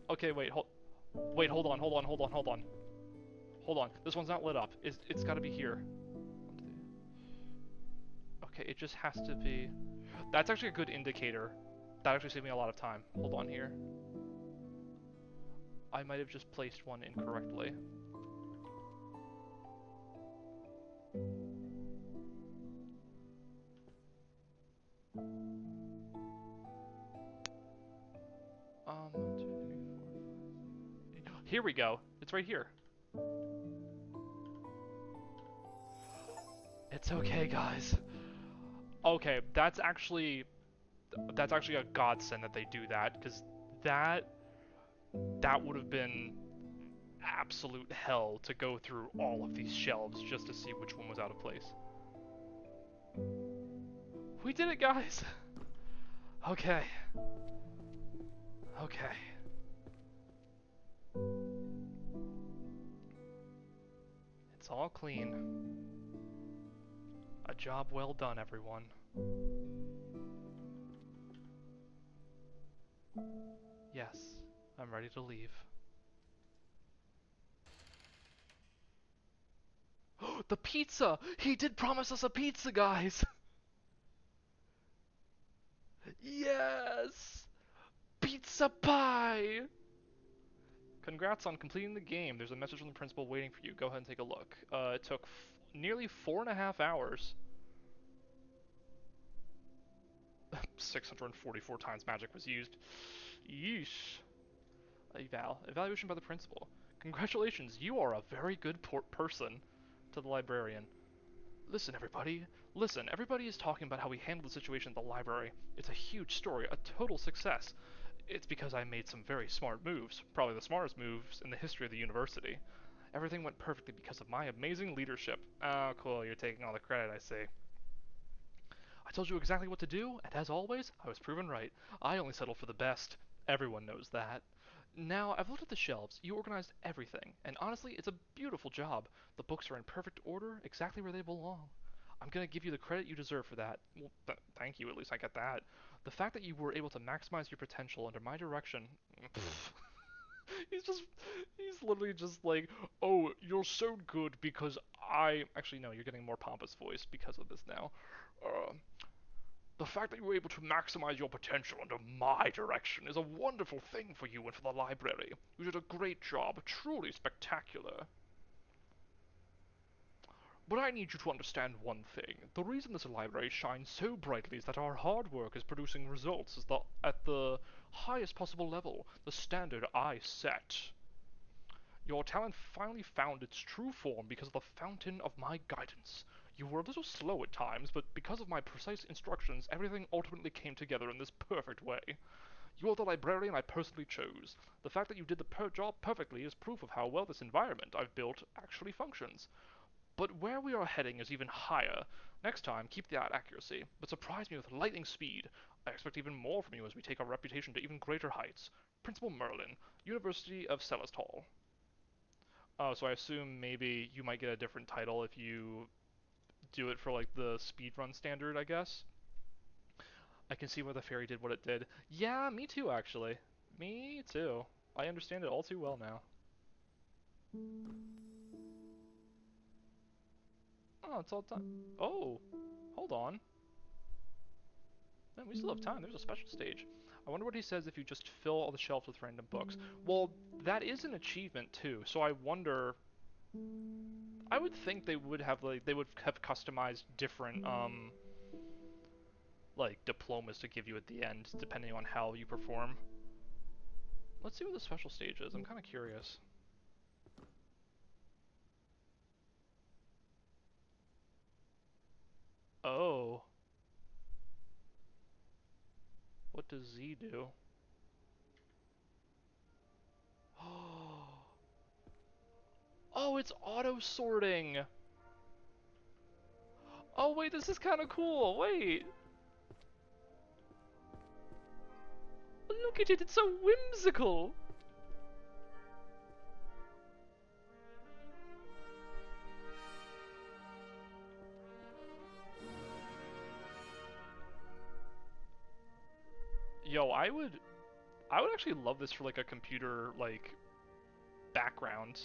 Okay, wait, hold on. Hold on. This one's not lit up. It's gotta be here. Okay, it just has to be... That's actually a good indicator. That actually saved me a lot of time. Hold on here. I might have just placed one incorrectly. One, two, three, four, 5, 6. Here we go. It's right here. It's okay, guys. Okay, that's actually a godsend that they do that, because that would have been absolute hell to go through all of these shelves just to see which one was out of place. We did it, guys! Okay. Okay. It's all clean. A job well done, everyone. Yes, I'm ready to leave. The pizza! He did promise us a pizza, guys! Yes! Pizza pie! Congrats on completing the game. There's a message from the principal waiting for you. Go ahead and take a look. It took nearly 4.5 hours. 644 times magic was used. Yeesh. Evaluation by the principal. Congratulations, you are a very good person. To the librarian. Listen, everybody. Listen, everybody is talking about how we handled the situation at the library. It's a huge story, a total success. It's because I made some very smart moves, probably the smartest moves in the history of the university. Everything went perfectly because of my amazing leadership. Oh, cool, you're taking all the credit, I see. I told you exactly what to do, and as always, I was proven right. I only settle for the best. Everyone knows that. Now, I've looked at the shelves, you organized everything, and honestly, it's a beautiful job. The books are in perfect order, exactly where they belong. I'm gonna give you the credit you deserve for that. Well, thank you, at least I get that. The fact that you were able to maximize your potential under my direction... he's literally just like, oh, you're so good because I... Actually, no, you're getting more pompous voice because of this now. Uh, the fact that you were able to maximize your potential under my direction is a wonderful thing for you and for the library. You did a great job, truly spectacular. But I need you to understand one thing. The reason this library shines so brightly is that our hard work is producing results at the highest possible level, the standard I set. Your talent finally found its true form because of the fountain of my guidance. You were a little slow at times, but because of my precise instructions, everything ultimately came together in this perfect way. You are the librarian I personally chose. The fact that you did the job perfectly is proof of how well this environment I've built actually functions. But where we are heading is even higher. Next time, keep that accuracy, but surprise me with lightning speed. I expect even more from you as we take our reputation to even greater heights. Principal Merlin, University of Celestal. Oh, so I assume maybe you might get a different title if you do it for like the speedrun standard, I guess. I can see why the fairy did what it did. Yeah, me too, actually. Me too. I understand it all too well now. Oh, it's all done. Oh, hold on. Man, we still have time. There's a special stage. I wonder what he says if you just fill all the shelves with random books. Well, that is an achievement too, so I wonder... I would think they would have customized different like diplomas to give you at the end depending on how you perform. Let's see what the special stage is. I'm kind of curious. does Z do? Oh, it's auto sorting. Oh wait, this is kind of cool. Wait. Look at it, it's so whimsical. Yo, I would actually love this for like a computer like background.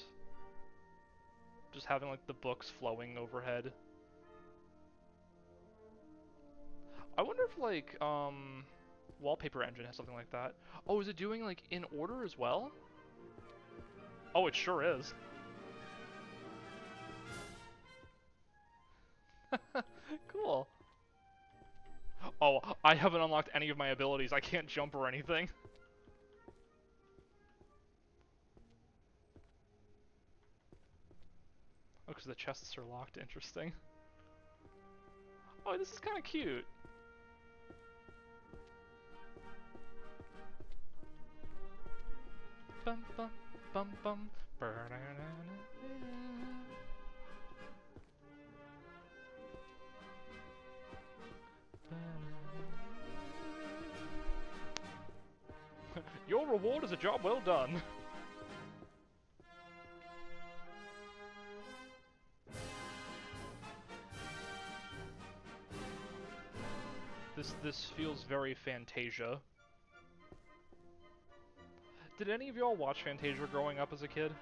Just having like the books flowing overhead. I wonder if like Wallpaper Engine has something like that. Oh, is it doing like in order as well? Oh, it sure is. Cool. Oh, I haven't unlocked any of my abilities. I can't jump or anything. Oh, because the chests are locked. Interesting. Oh, this is kind of cute. Bum bum bum bum. Your reward is a job well done. This feels very Fantasia. Did any of y'all watch Fantasia growing up as a kid?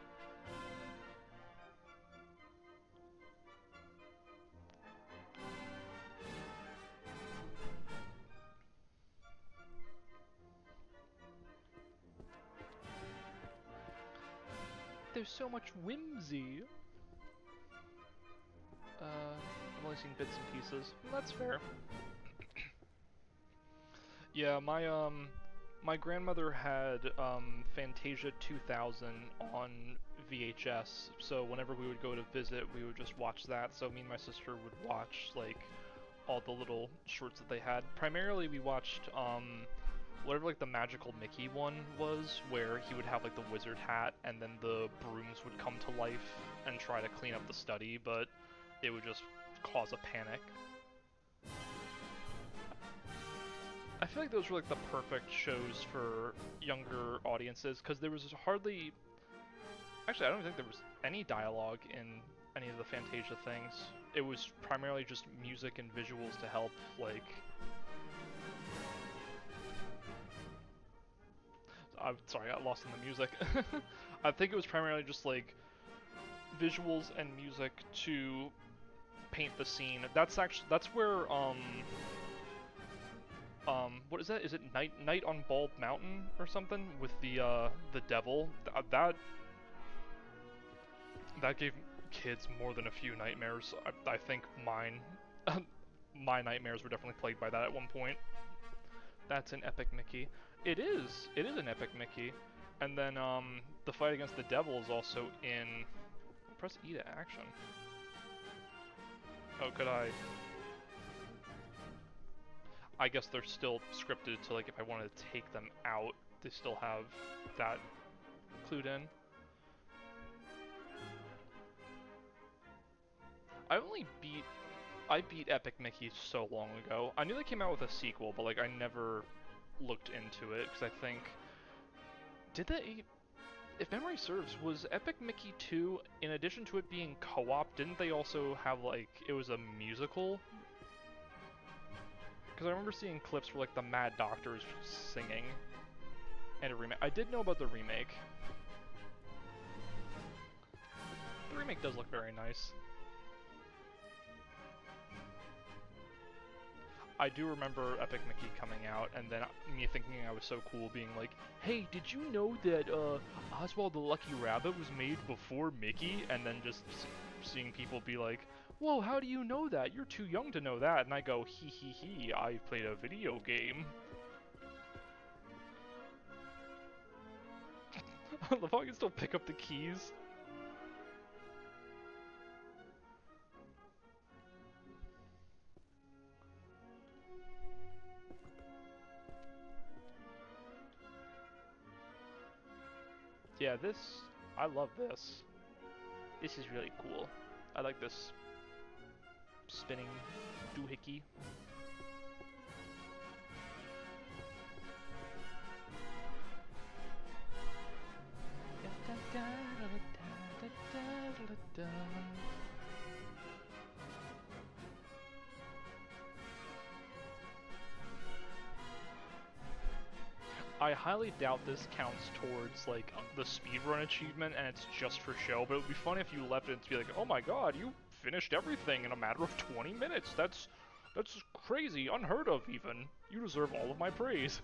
There's so much whimsy. I've only seen bits and pieces. That's fair. Yeah, my grandmother had Fantasia 2000 on VHS, so whenever we would go to visit, we would just watch that. So me and my sister would watch like all the little shorts that they had. Primarily, we watched whatever like the Magical Mickey one was, where he would have like the wizard hat, and then the brooms would come to life and try to clean up the study, but it would just cause a panic. I feel like those were like the perfect shows for younger audiences, because there was hardly... Actually, I don't think there was any dialogue in any of the Fantasia things. It was primarily just music and visuals to help, like... I'm sorry, I got lost in the music. I think it was primarily just like visuals and music to paint the scene. That's where what is that? Is it Night on Bald Mountain or something with the devil? That gave kids more than a few nightmares. I think mine my nightmares were definitely plagued by that at one point. That's an epic Mickey. It is. It is an epic Mickey. And then the fight against the devil is also in... Press E to action. Oh, could I... I guess they're still scripted to, like, if I wanted to take them out, they still have that clued in. I beat Epic Mickey so long ago. I knew they came out with a sequel, but, like, I never looked into it, because I think... Did they... If memory serves, was Epic Mickey 2, in addition to it being co-op, didn't they also have, like, it was a musical? Because I remember seeing clips where, like, the Mad Doctor is singing. And a remake. I did know about the remake. The remake does look very nice. I do remember Epic Mickey coming out, and then me thinking I was so cool, being like, hey, did you know that Oswald the Lucky Rabbit was made before Mickey? And then just seeing people be like, whoa, how do you know that? You're too young to know that. And I go, hee, I played a video game. I love how I can still pick up the keys. Yeah, I love this. This is really cool. I like this spinning doohickey. I highly doubt this counts towards like the speedrun achievement and it's just for show, but it would be funny if you left it to be like, oh my god, you finished everything in a matter of 20 minutes. That's crazy, unheard of even. You deserve all of my praise.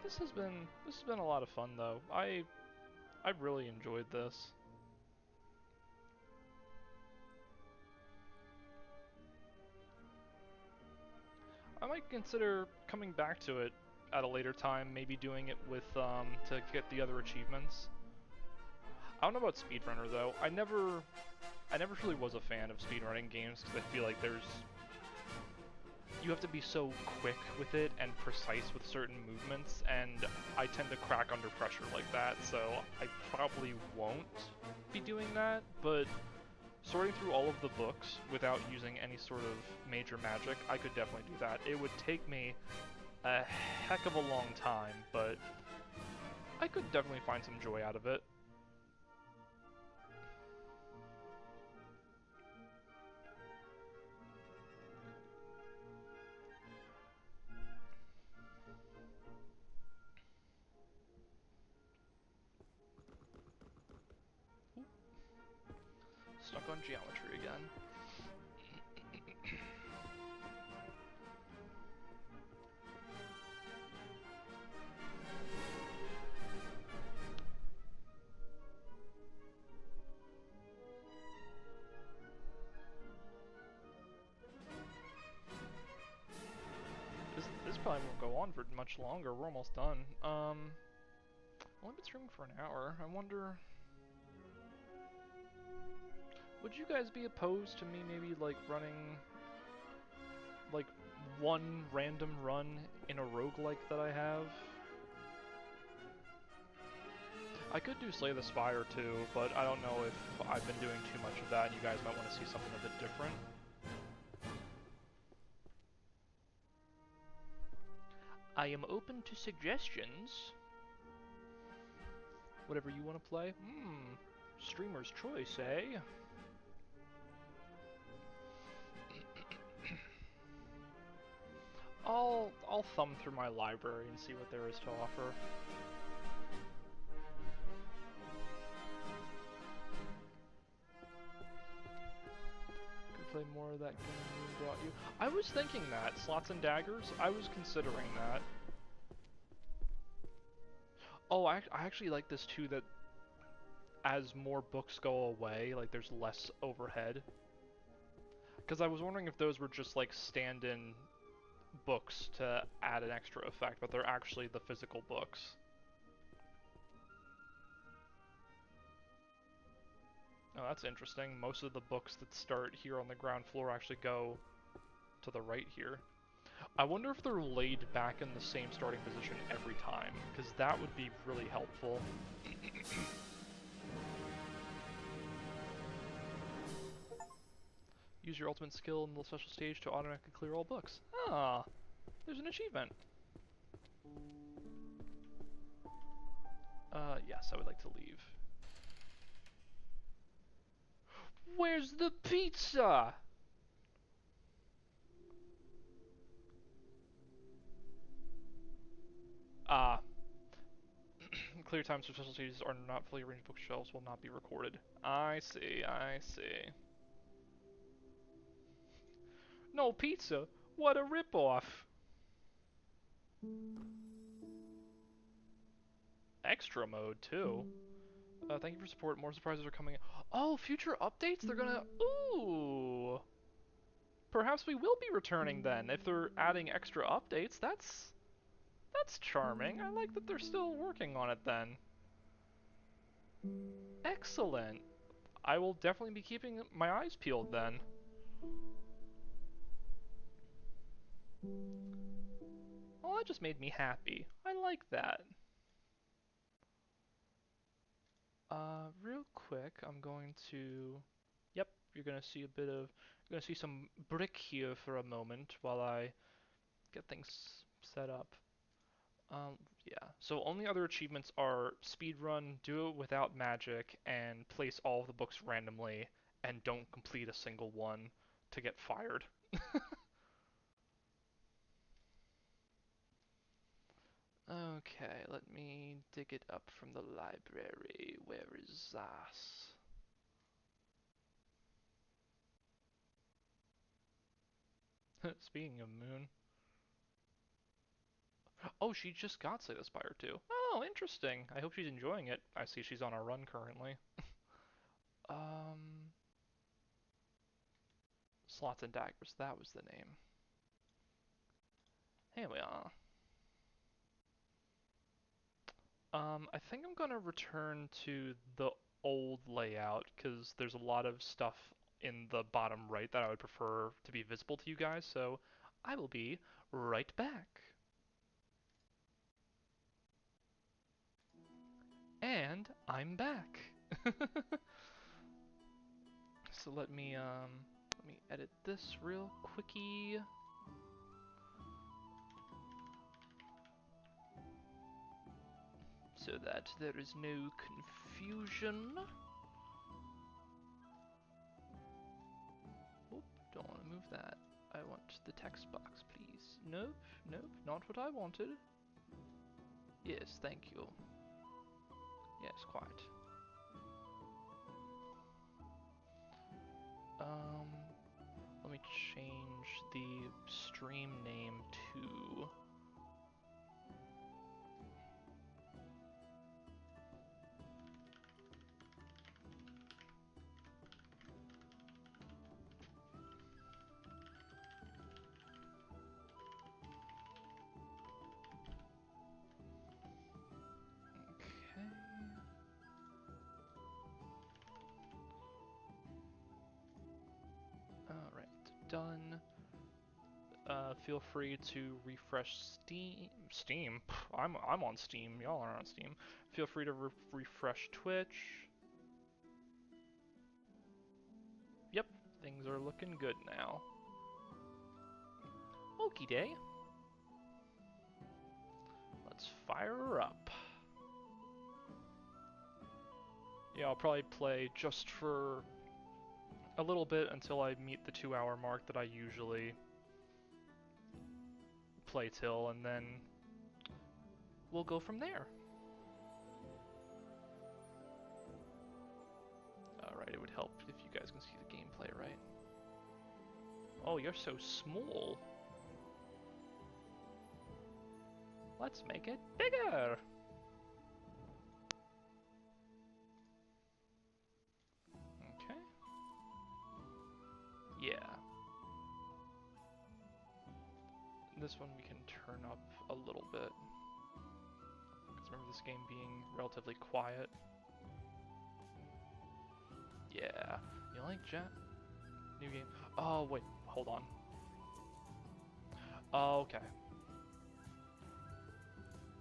This has been a lot of fun though. I really enjoyed this. I might consider coming back to it at a later time, maybe doing it with to get the other achievements. I don't know about speedrunner though. I never really was a fan of speedrunning games because I feel like you have to be so quick with it and precise with certain movements, and I tend to crack under pressure like that, so I probably won't be doing that, but sorting through all of the books without using any sort of major magic, I could definitely do that. It would take me a heck of a long time, but I could definitely find some joy out of it. Stuck on geometry again. This probably won't go on for much longer. We're almost done. I've only been streaming for an hour. I wonder, would you guys be opposed to me maybe like running like one random run in a roguelike that I have? I could do Slay the Spire too, but I don't know if I've been doing too much of that and you guys might want to see something a bit different. I am open to suggestions. Whatever you want to play. Streamer's choice, eh? I'll thumb through my library and see what there is to offer. Could play more of that game brought you. I was thinking that Slots and Daggers. I was considering that. Oh, I actually like this too. That as more books go away, like there's less overhead. Because I was wondering if those were just like stand-in books to add an extra effect, but they're actually the physical books. Oh, that's interesting. Most of the books that start here on the ground floor actually go to the right here. I wonder if they're laid back in the same starting position every time, because that would be really helpful. Use your ultimate skill in the special stage to automatically clear all books. Ah, there's an achievement. Yes, I would like to leave. Where's the pizza? Clear times for special stages are not fully arranged bookshelves will not be recorded. I see, I see. No pizza? What a ripoff! Extra mode, too. Thank you for support. More surprises are coming. Oh, future updates? They're gonna... Ooh! Perhaps we will be returning then, if they're adding extra updates. That's charming. I like that they're still working on it then. Excellent. I will definitely be keeping my eyes peeled then. Well, that just made me happy. I like that. Real quick, I'm going to... Yep, you're gonna see a bit of... You're gonna see some brick here for a moment while I get things set up. Yeah. So only other achievements are speedrun, do it without magic, and place all of the books randomly, and don't complete a single one to get fired. Okay, let me dig it up from the library. Where is that? Speaking of Moon. Oh, she just got Slay the Spire too. Oh, interesting. I hope she's enjoying it. I see she's on a run currently. Um, Slots and Daggers, that was the name. Here we are. I think I'm gonna return to the old layout because there's a lot of stuff in the bottom right that I would prefer to be visible to you guys, so I will be right back. And I'm back. So let me edit this real quickie. So that there is no confusion. Oop, don't want to move that. I want the text box, please. Nope, nope, not what I wanted. Yes, thank you. Yes, quite. Let me change the stream name to... Okay. Alright, done. Feel free to refresh Steam? I'm on Steam. Y'all aren't on Steam. Feel free to refresh Twitch. Yep, things are looking good now. Okie day. Let's fire her up. Yeah, I'll probably play just for a little bit until I meet the 2-hour mark that I usually play till, and then we'll go from there. Alright, it would help if you guys can see the gameplay, right? Oh, you're so small. Let's make it bigger! Okay. Yeah. This one we can turn up a little bit. Because remember this game being relatively quiet. Yeah. You like Jet? New game. Oh, wait. Hold on. Oh, okay.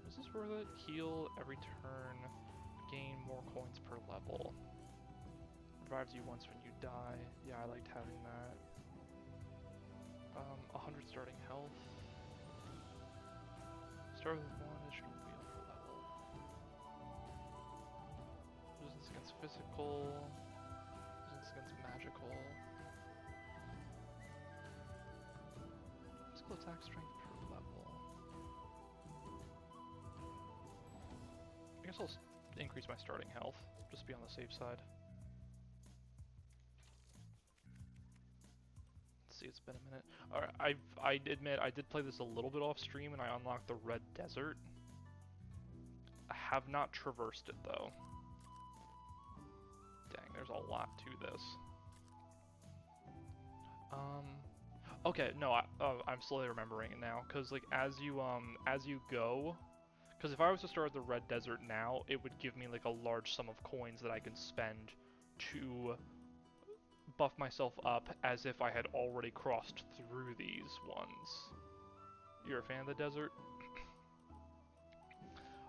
Was this worth it? Heal every turn. Gain more coins per level. Revives you once when you die. Yeah, I liked having that. 100 starting health. Start with 1 additional wheel per level. Resistance against physical. Resistance against magical. Physical attack strength per level. I guess I'll increase my starting health, just to be on the safe side. See, it's been a minute. Alright, I admit I did play this a little bit off stream and I unlocked the Red Desert. I have not traversed it though. Dang, there's a lot to this. Okay, no, I'm slowly remembering it now, cause like as you go, Because if I was to start the Red Desert now, it would give me like a large sum of coins that I can spend to buff myself up as if I had already crossed through these ones. You're a fan of the desert?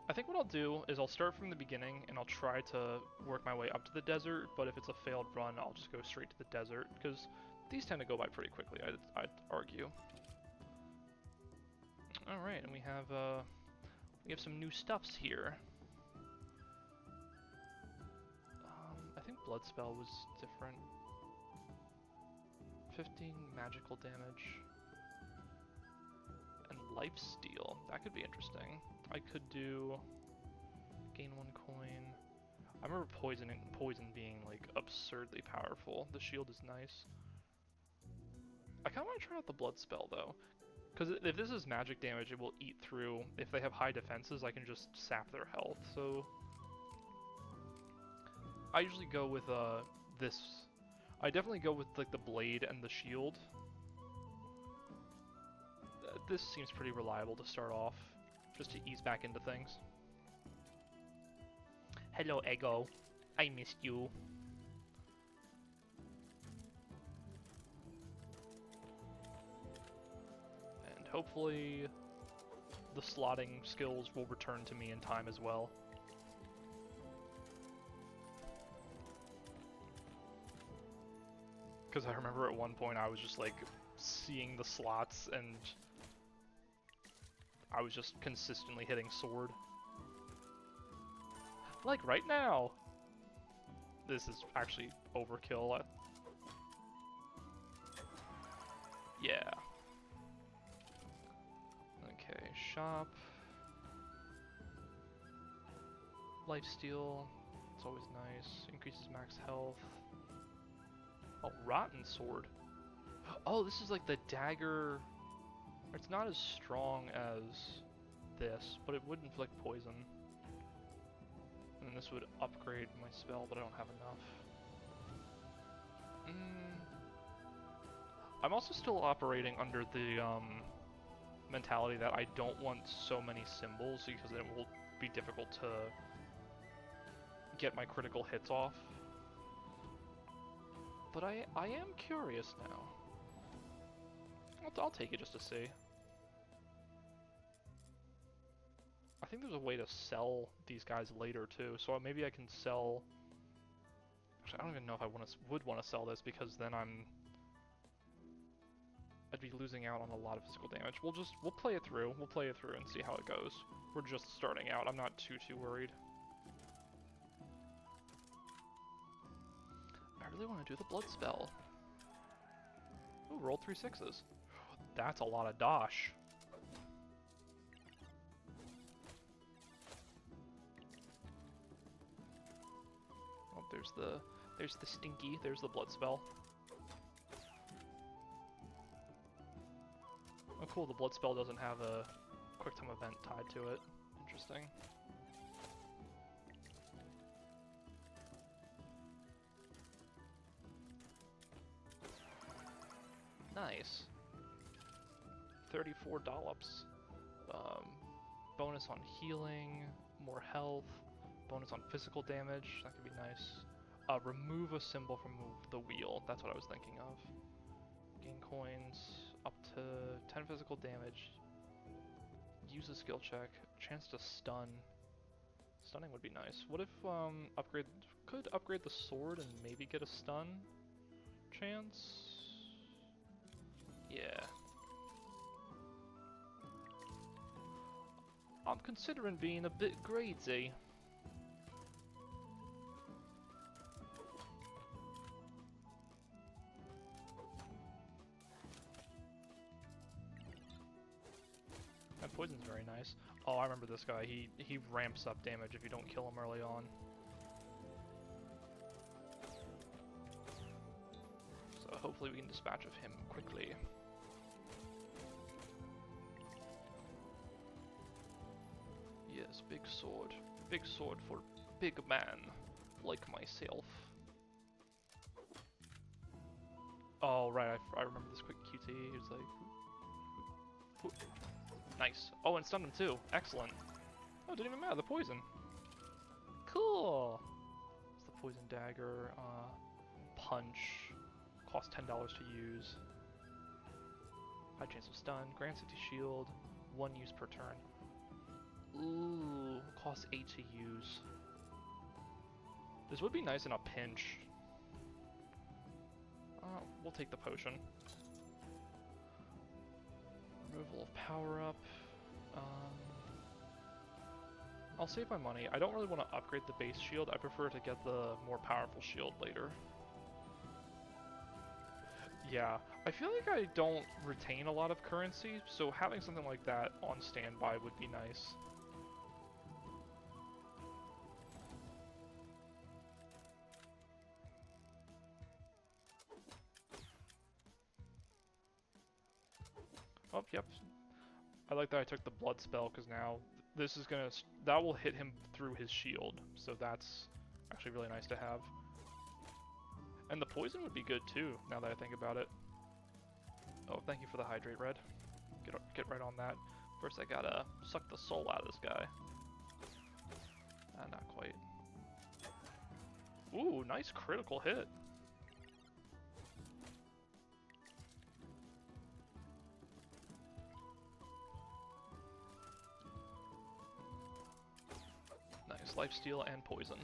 I think what I'll do is I'll start from the beginning and I'll try to work my way up to the desert, but if it's a failed run, I'll just go straight to the desert, because these tend to go by pretty quickly, I'd argue. Alright, and we have some new stuffs here. I think Blood Spell was different. 15 magical damage. And Lifesteal, that could be interesting. I could do gain 1 coin. I remember poison being like absurdly powerful. The shield is nice. I kind of want to try out the Blood Spell though, because if this is magic damage, it will eat through. If they have high defenses, I can just sap their health. So I usually go with this. I definitely go with like the blade and the shield. This seems pretty reliable to start off, just to ease back into things. Hello, Ego. I missed you. And hopefully the slotting skills will return to me in time as well. Because I remember at one point I was just like seeing the slots and I was just consistently hitting sword. Like right now! This is actually overkill. Yeah. Okay, shop. Lifesteal. It's always nice. Increases max health. Oh, Rotten Sword. Oh, this is like the dagger. It's not as strong as this, but it would inflict poison. And then this would upgrade my spell, but I don't have enough. I'm also still operating under the mentality that I don't want so many symbols because it will be difficult to get my critical hits off. But I am curious now. I'll take it just to see. I think there's a way to sell these guys later too, so maybe I can sell... Actually, I don't even know if I would want to sell this, because then I'd be losing out on a lot of physical damage. We'll play it through. We'll play it through and see how it goes. We're just starting out. I'm not too worried. I really want to do the Blood Spell. Ooh, rolled 3 6s. That's a lot of dosh. Oh, there's the Stinky. There's the Blood Spell. Oh, cool. The Blood Spell doesn't have a quick time event tied to it. Interesting. Nice. 34 dollops. Bonus on healing, more health, bonus on physical damage, that could be nice. Remove a symbol from the wheel, that's what I was thinking of. Gain coins, up to 10 physical damage. Use a skill check, chance to stun. Stunning would be nice. What if could upgrade the sword and maybe get a stun chance? Yeah. I'm considering being a bit greedy. That poison's very nice. Oh, I remember this guy. He ramps up damage if you don't kill him early on. So hopefully we can dispatch of him quickly. Yes, big sword. Big sword for big man, like myself. Oh, right, I remember this quick QT. He was like... Nice. Oh, and stunned him too. Excellent. Oh, it didn't even matter, the poison. Cool! It's the poison dagger, punch, costs $10 to use. High chance of stun, grants 50 shield, 1 use per turn. Ooh, costs 8 to use. This would be nice in a pinch. We'll take the potion. Removal of power up. I'll save my money. I don't really want to upgrade the base shield. I prefer to get the more powerful shield later. Yeah, I feel like I don't retain a lot of currency, so having something like that on standby would be nice. Oh, yep. I like that I took the blood spell, because now this is gonna... that will hit him through his shield, so that's actually really nice to have. And the poison would be good too, now that I think about it. Oh, thank you for the hydrate, Red. Get right on that. First I gotta suck the soul out of this guy. Not quite. Ooh, nice critical hit. Nice, lifesteal and poison.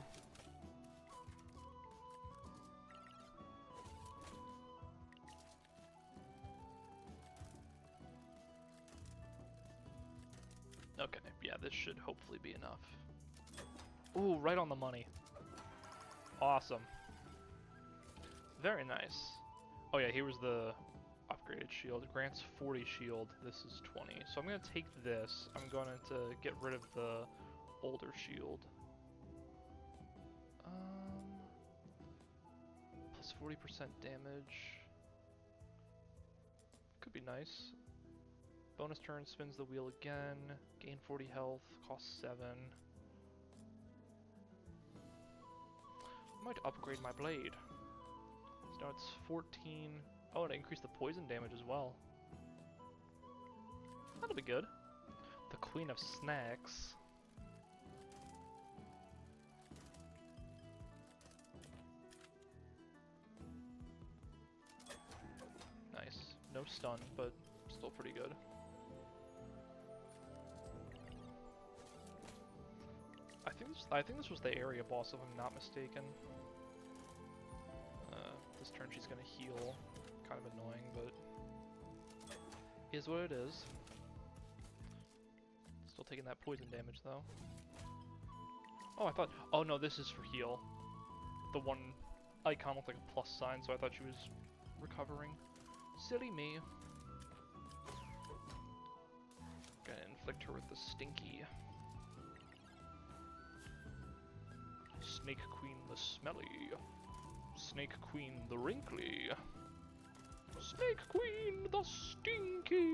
Okay, yeah, this should hopefully be enough. Ooh, right on the money. Awesome. Very nice. Oh yeah, here was the upgraded shield. It grants 40 shield. This is 20. So I'm going to take this. I'm going to get rid of the older shield. Plus 40% damage. Could be nice. Bonus turn, spins the wheel again. Gain 40 health, costs 7. Might upgrade my blade. So now it's 14. Oh, and it increased the poison damage as well. That'll be good. The Queen of Snacks. Nice. No stun, but still pretty good. I think this was the area boss, if I'm not mistaken. This turn she's gonna heal. Kind of annoying, but is what it is. Still taking that poison damage though. Oh, I thought. Oh no, this is for heal. The one icon looked like a plus sign, so I thought she was recovering. Silly me. Gonna inflict her with the stinky. Snake Queen the smelly. Snake Queen the wrinkly. Snake Queen the stinky.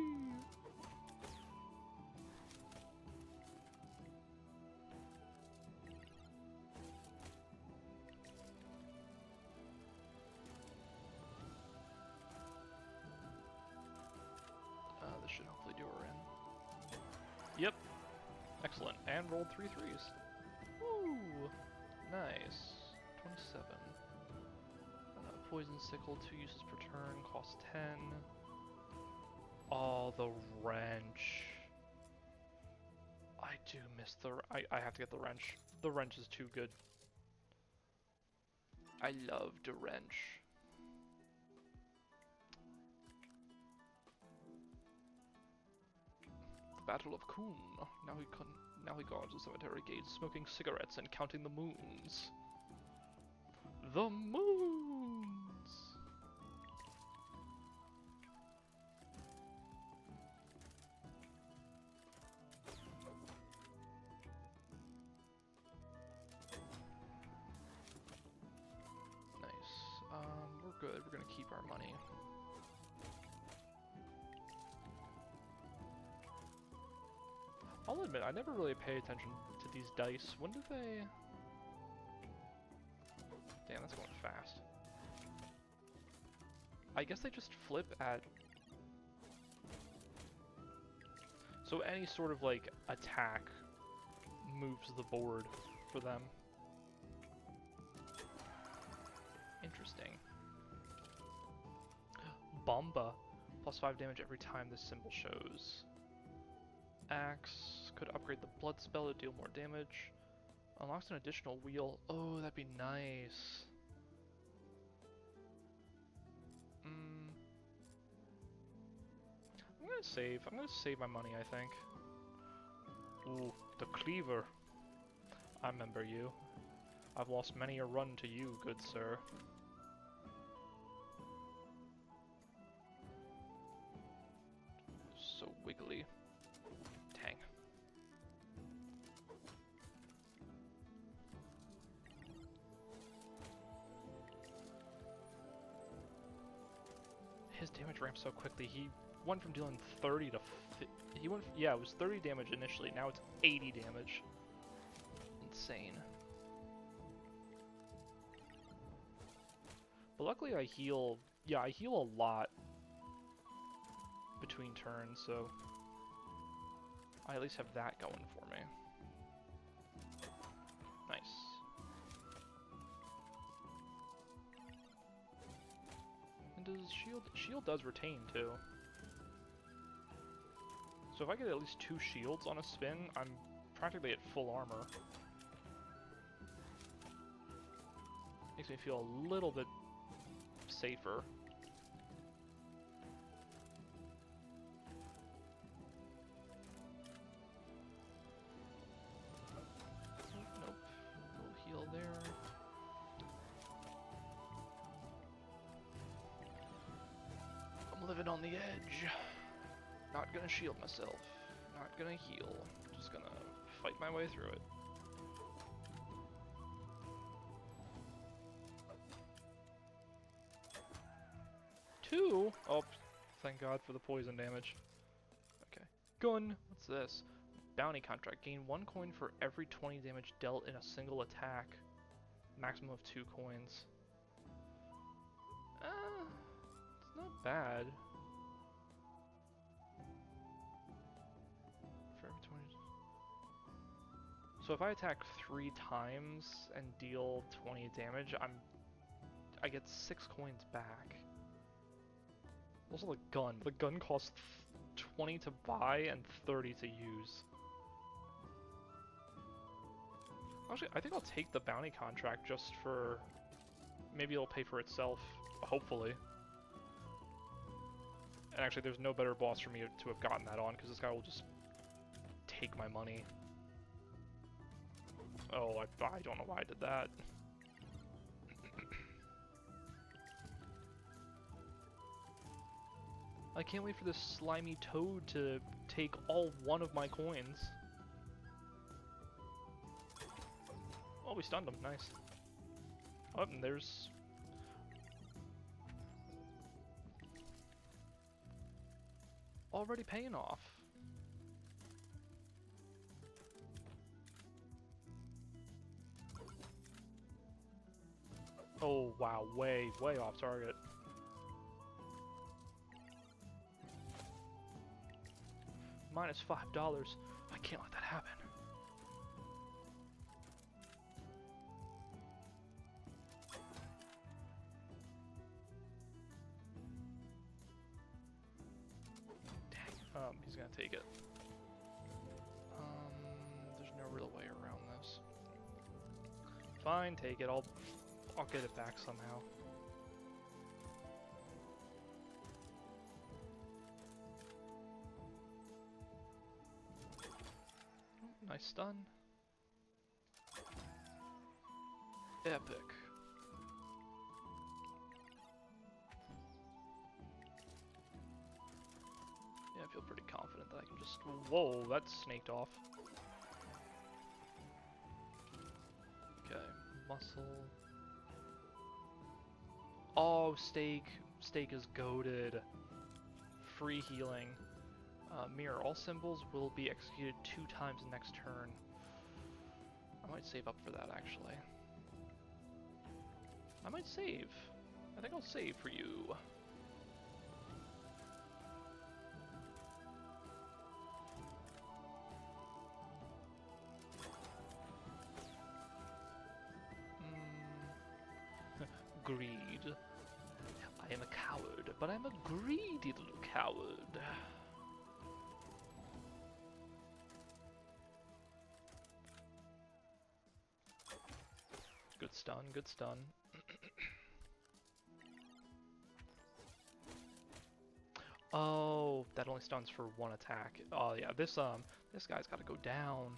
This should hopefully do her in. Yep. Excellent. And rolled 3 threes. Woo! Nice. 27. Poison Sickle, 2 uses per turn, costs 10. Oh, the wrench. I do miss the... I have to get the wrench. The wrench is too good. I love the wrench. The Battle of Koon. Now he guards the cemetery gates, smoking cigarettes and counting the moons. The moons! Nice. We're good. We're gonna keep our money. I'll admit, I never really pay attention to these dice. When do they... Damn, that's going fast. I guess they just flip at... So any sort of, like, attack moves the board for them. Interesting. Bomba. Plus 5 damage every time this symbol shows. Axe. Could upgrade the blood spell to deal more damage. Unlocks an additional wheel. Oh, that'd be nice. I'm gonna save. I'm gonna save my money, I think. Ooh, the cleaver. I remember you. I've lost many a run to you, good sir. So wiggly. Dang. His damage ramps so quickly. He went from dealing 30 to... yeah, it was 30 damage initially. Now it's 80 damage. Insane. But luckily I heal... yeah, I heal a lot between turns, so I at least have that going for me. Nice. And does shield... shield does retain, too. So if I get at least 2 shields on a spin, I'm practically at full armor. Makes me feel a little bit safer. Nope. Little heal there. I'm living on the edge. Not gonna shield myself. Not gonna heal. Just gonna fight my way through it. Two? Oh, thank God for the poison damage. Okay. Gun! What's this? Bounty contract. Gain 1 coin for every 20 damage dealt in a single attack. Maximum of 2 coins. It's not bad. For every 20... so if I attack 3 times and deal 20 damage, I get 6 coins back. Also the gun. The gun costs 20 to buy and 30 to use. Actually, I think I'll take the bounty contract just for... maybe it'll pay for itself, hopefully. And actually, there's no better boss for me to have gotten that on, because this guy will just take my money. Oh, I don't know why I did that. I can't wait for this slimy toad to take all 1 of my coins. Oh, we stunned him. Nice. Oh, and there's... already paying off. Oh, wow. Way off target. Minus $5. I can't let that happen. Dang. He's gonna take it. There's no real way around this. Fine, take it. I'll get it back somehow. Nice stun. Epic. Yeah, I feel pretty confident that I can just... whoa, that snaked off. Okay, muscle. Oh, steak. Steak is goated. Free healing. Mirror. All symbols will be executed 2 times next turn. I might save up for that, actually. I might save. I think I'll save for you. greed. I am a coward, but I'm a greedy little coward. Good stun, good stun. Oh, that only stuns for one attack. Oh yeah, this guy's gotta go down.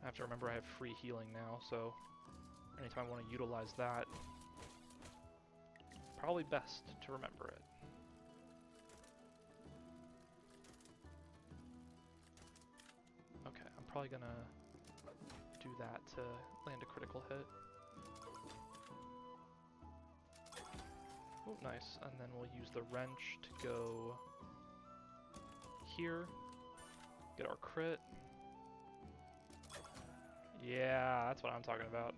I have to remember I have free healing now, so anytime I want to utilize that, probably best to remember it. Okay, I'm probably gonna do that to land a critical hit. Oh, nice. And then we'll use the wrench to go here, get our crit. Yeah, that's what I'm talking about.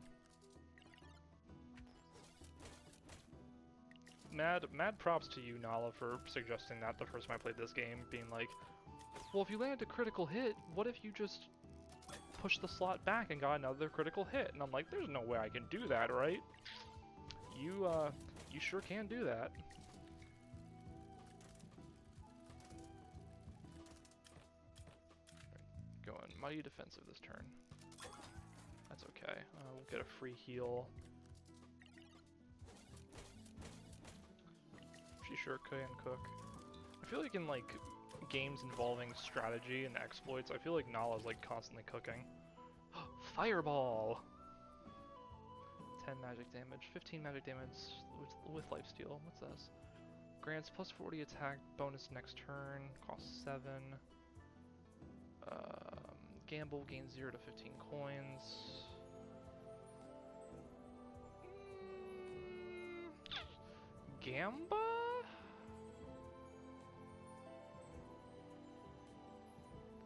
Mad props to you, Nala, for suggesting that the first time I played this game, being like, well, if you land a critical hit, what if you just push the slot back and got another critical hit? And I'm like, there's no way I can do that, right? You sure can do that. Going mighty defensive this turn. That's okay. We'll get a free heal. She sure can cook. I feel like in like games involving strategy and exploits, I feel like Nala's like constantly cooking. Fireball! 10 magic damage, 15 magic damage with lifesteal. What's this? Grants plus 40 attack bonus next turn, costs 7. Gamble, gains 0 to 15 coins. Gamba?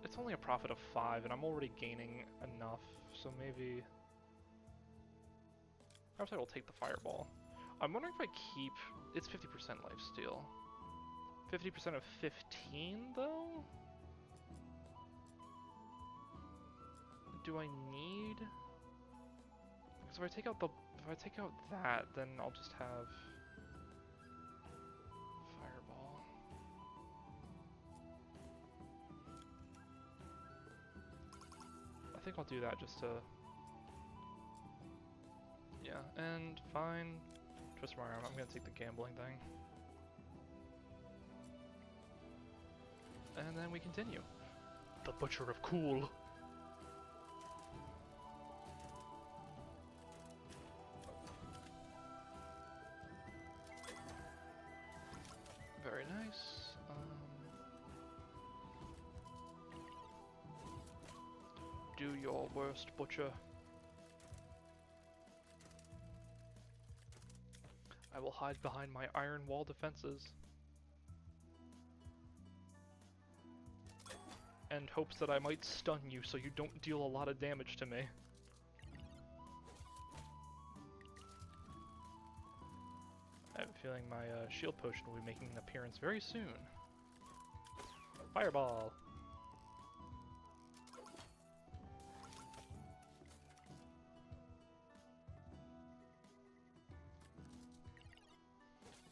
It's only a profit of 5, and I'm already gaining enough, so maybe... Perhaps I will take the fireball. I'm wondering if I keep... It's 50% lifesteal. 50% of 15, though? Do I need... Because if I take out that, then I'll just have... Fireball. I think I'll do that just to... Yeah, and fine. Twist my arm, I'm gonna take the gambling thing. And then we continue. The Butcher of Cool. Very nice. Do your worst, Butcher. I will hide behind my iron wall defenses and hopes that I might stun you so you don't deal a lot of damage to me. I have a feeling my shield potion will be making an appearance very soon. Fireball!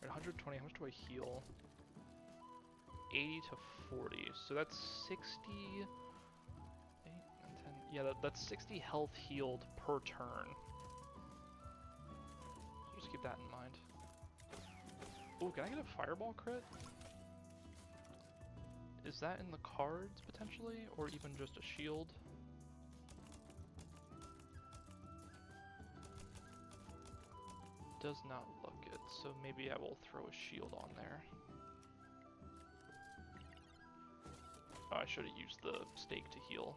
At 120, how much do I heal? 80 to 40, so that's 60... 8 and 10, yeah, that's 60 health healed per turn. So just keep that in mind. Oh, can I get a fireball crit? Is that in the cards, potentially? Or even just a shield? Does not look it, so maybe I will throw a shield on there. Oh, I should have used the stake to heal.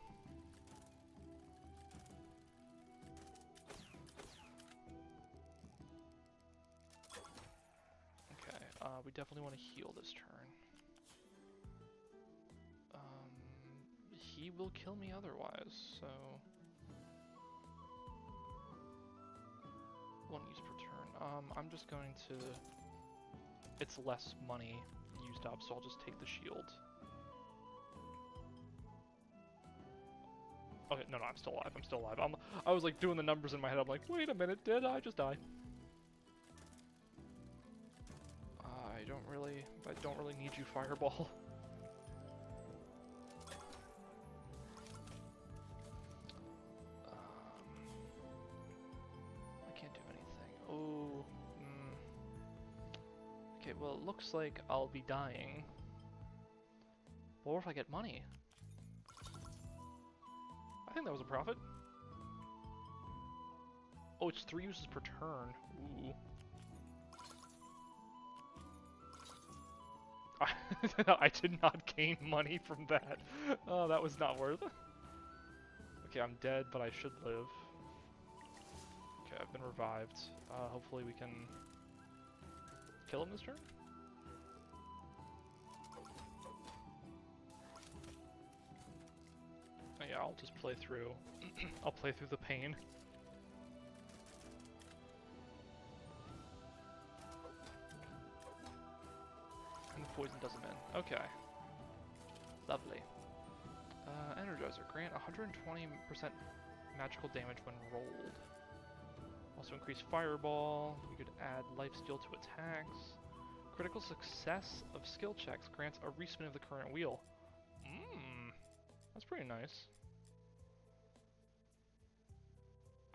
Okay, we definitely want to heal this turn. He will kill me otherwise, so... 1 use per turn. I'm just going to... It's less money used up, so I'll just take the shield. Okay, no, I'm still alive. I'm still alive. I was like doing the numbers in my head. I'm like, wait a minute, did I just die? I don't really need you, Fireball. I can't do anything. Oh. Okay, well, it looks like I'll be dying. Or if I get money. I think that was a profit. Oh, it's 3 uses per turn. Ooh. I did not gain money from that. Oh, that was not worth it. Okay, I'm dead, but I should live. Okay, I've been revived. Hopefully we can kill him this turn? Oh, yeah, I'll just play through. I'll play through the pain. And the poison does him in. Okay. Lovely. Energizer. Grant 120% magical damage when rolled. Also increase Fireball. We could add Lifesteal to attacks. Critical success of skill checks grants a respin of the current wheel. That's pretty nice.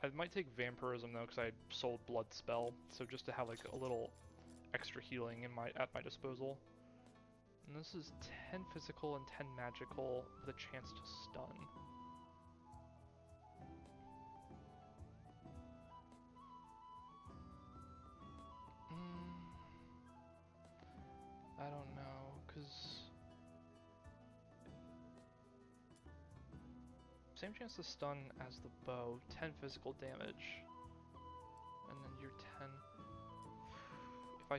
I might take Vampirism though, because I sold Blood Spell, so just to have like a little extra healing at my disposal. And this is 10 physical and 10 magical with a chance to stun. I don't know, because same chance to stun as the bow, 10 physical damage, and then you're 10. If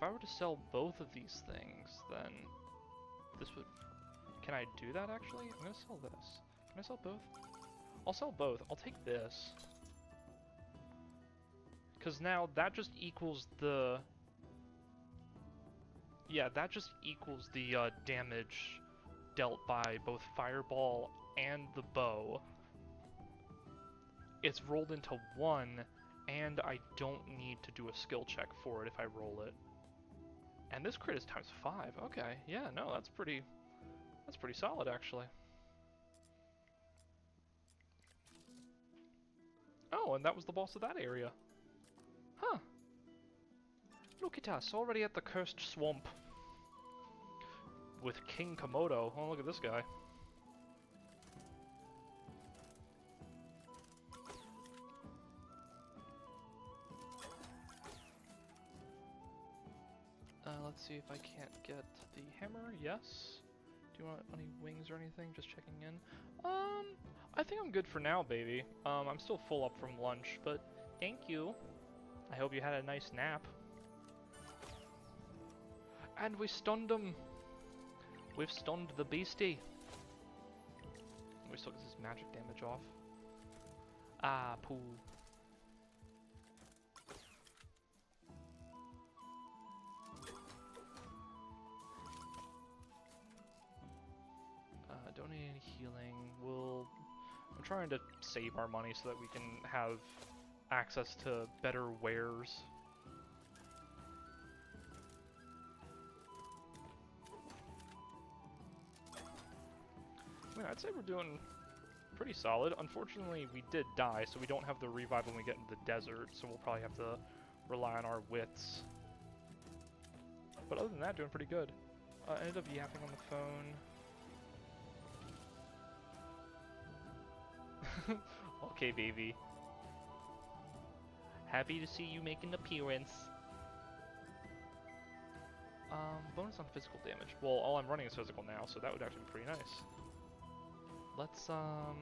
I were to sell both of these things, then this would, can I do that actually? I'm gonna sell this. Can I sell both? I'll sell both. I'll take this. Because now that just equals the, yeah, that just equals the damage dealt by both Fireball and the bow. It's rolled into 1, and I don't need to do a skill check for it if I roll it. And this crit is times 5. Okay, yeah, no, that's pretty solid actually. Oh, and that was the boss of that area. Huh. Look at us, already at the cursed swamp. With King Komodo. Oh, look at this guy. Let's see if I can't get the hammer. Yes. Do you want any wings or anything? Just checking in. I think I'm good for now, baby. I'm still full up from lunch, but thank you. I hope you had a nice nap. And we stunned him. We've stunned the beastie. We still get his magic damage off. Ah, poo. Don't need any healing. I'm trying to save our money so that we can have access to better wares. I mean, I'd say we're doing pretty solid. Unfortunately, we did die, so we don't have the revive when we get into the desert, so we'll probably have to rely on our wits. But other than that, doing pretty good. I ended up yapping on the phone. Okay, baby. Happy to see you make an appearance. Bonus on physical damage. Well, all I'm running is physical now, so that would actually be pretty nice. Let's, I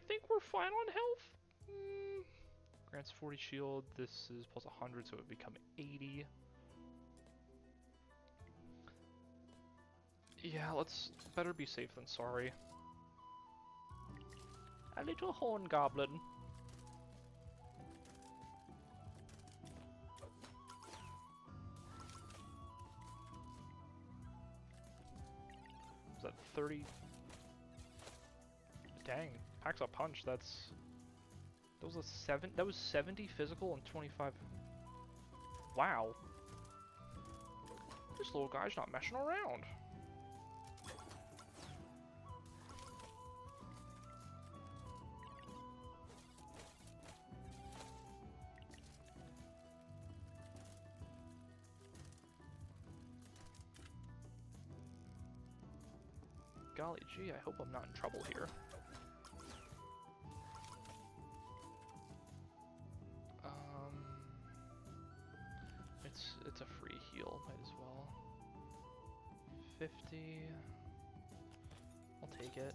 think we're fine on health. Grants 40 shield. This is plus 100, so it would become 80. Yeah, let's better be safe than sorry. A little horn goblin. Is that 30? Dang, packs a punch. That was a 7. That was 70 physical and 25. Wow. This little guy's not messing around. Golly gee, I hope I'm not in trouble here. It's a free heal, might as well. 50. I'll take it.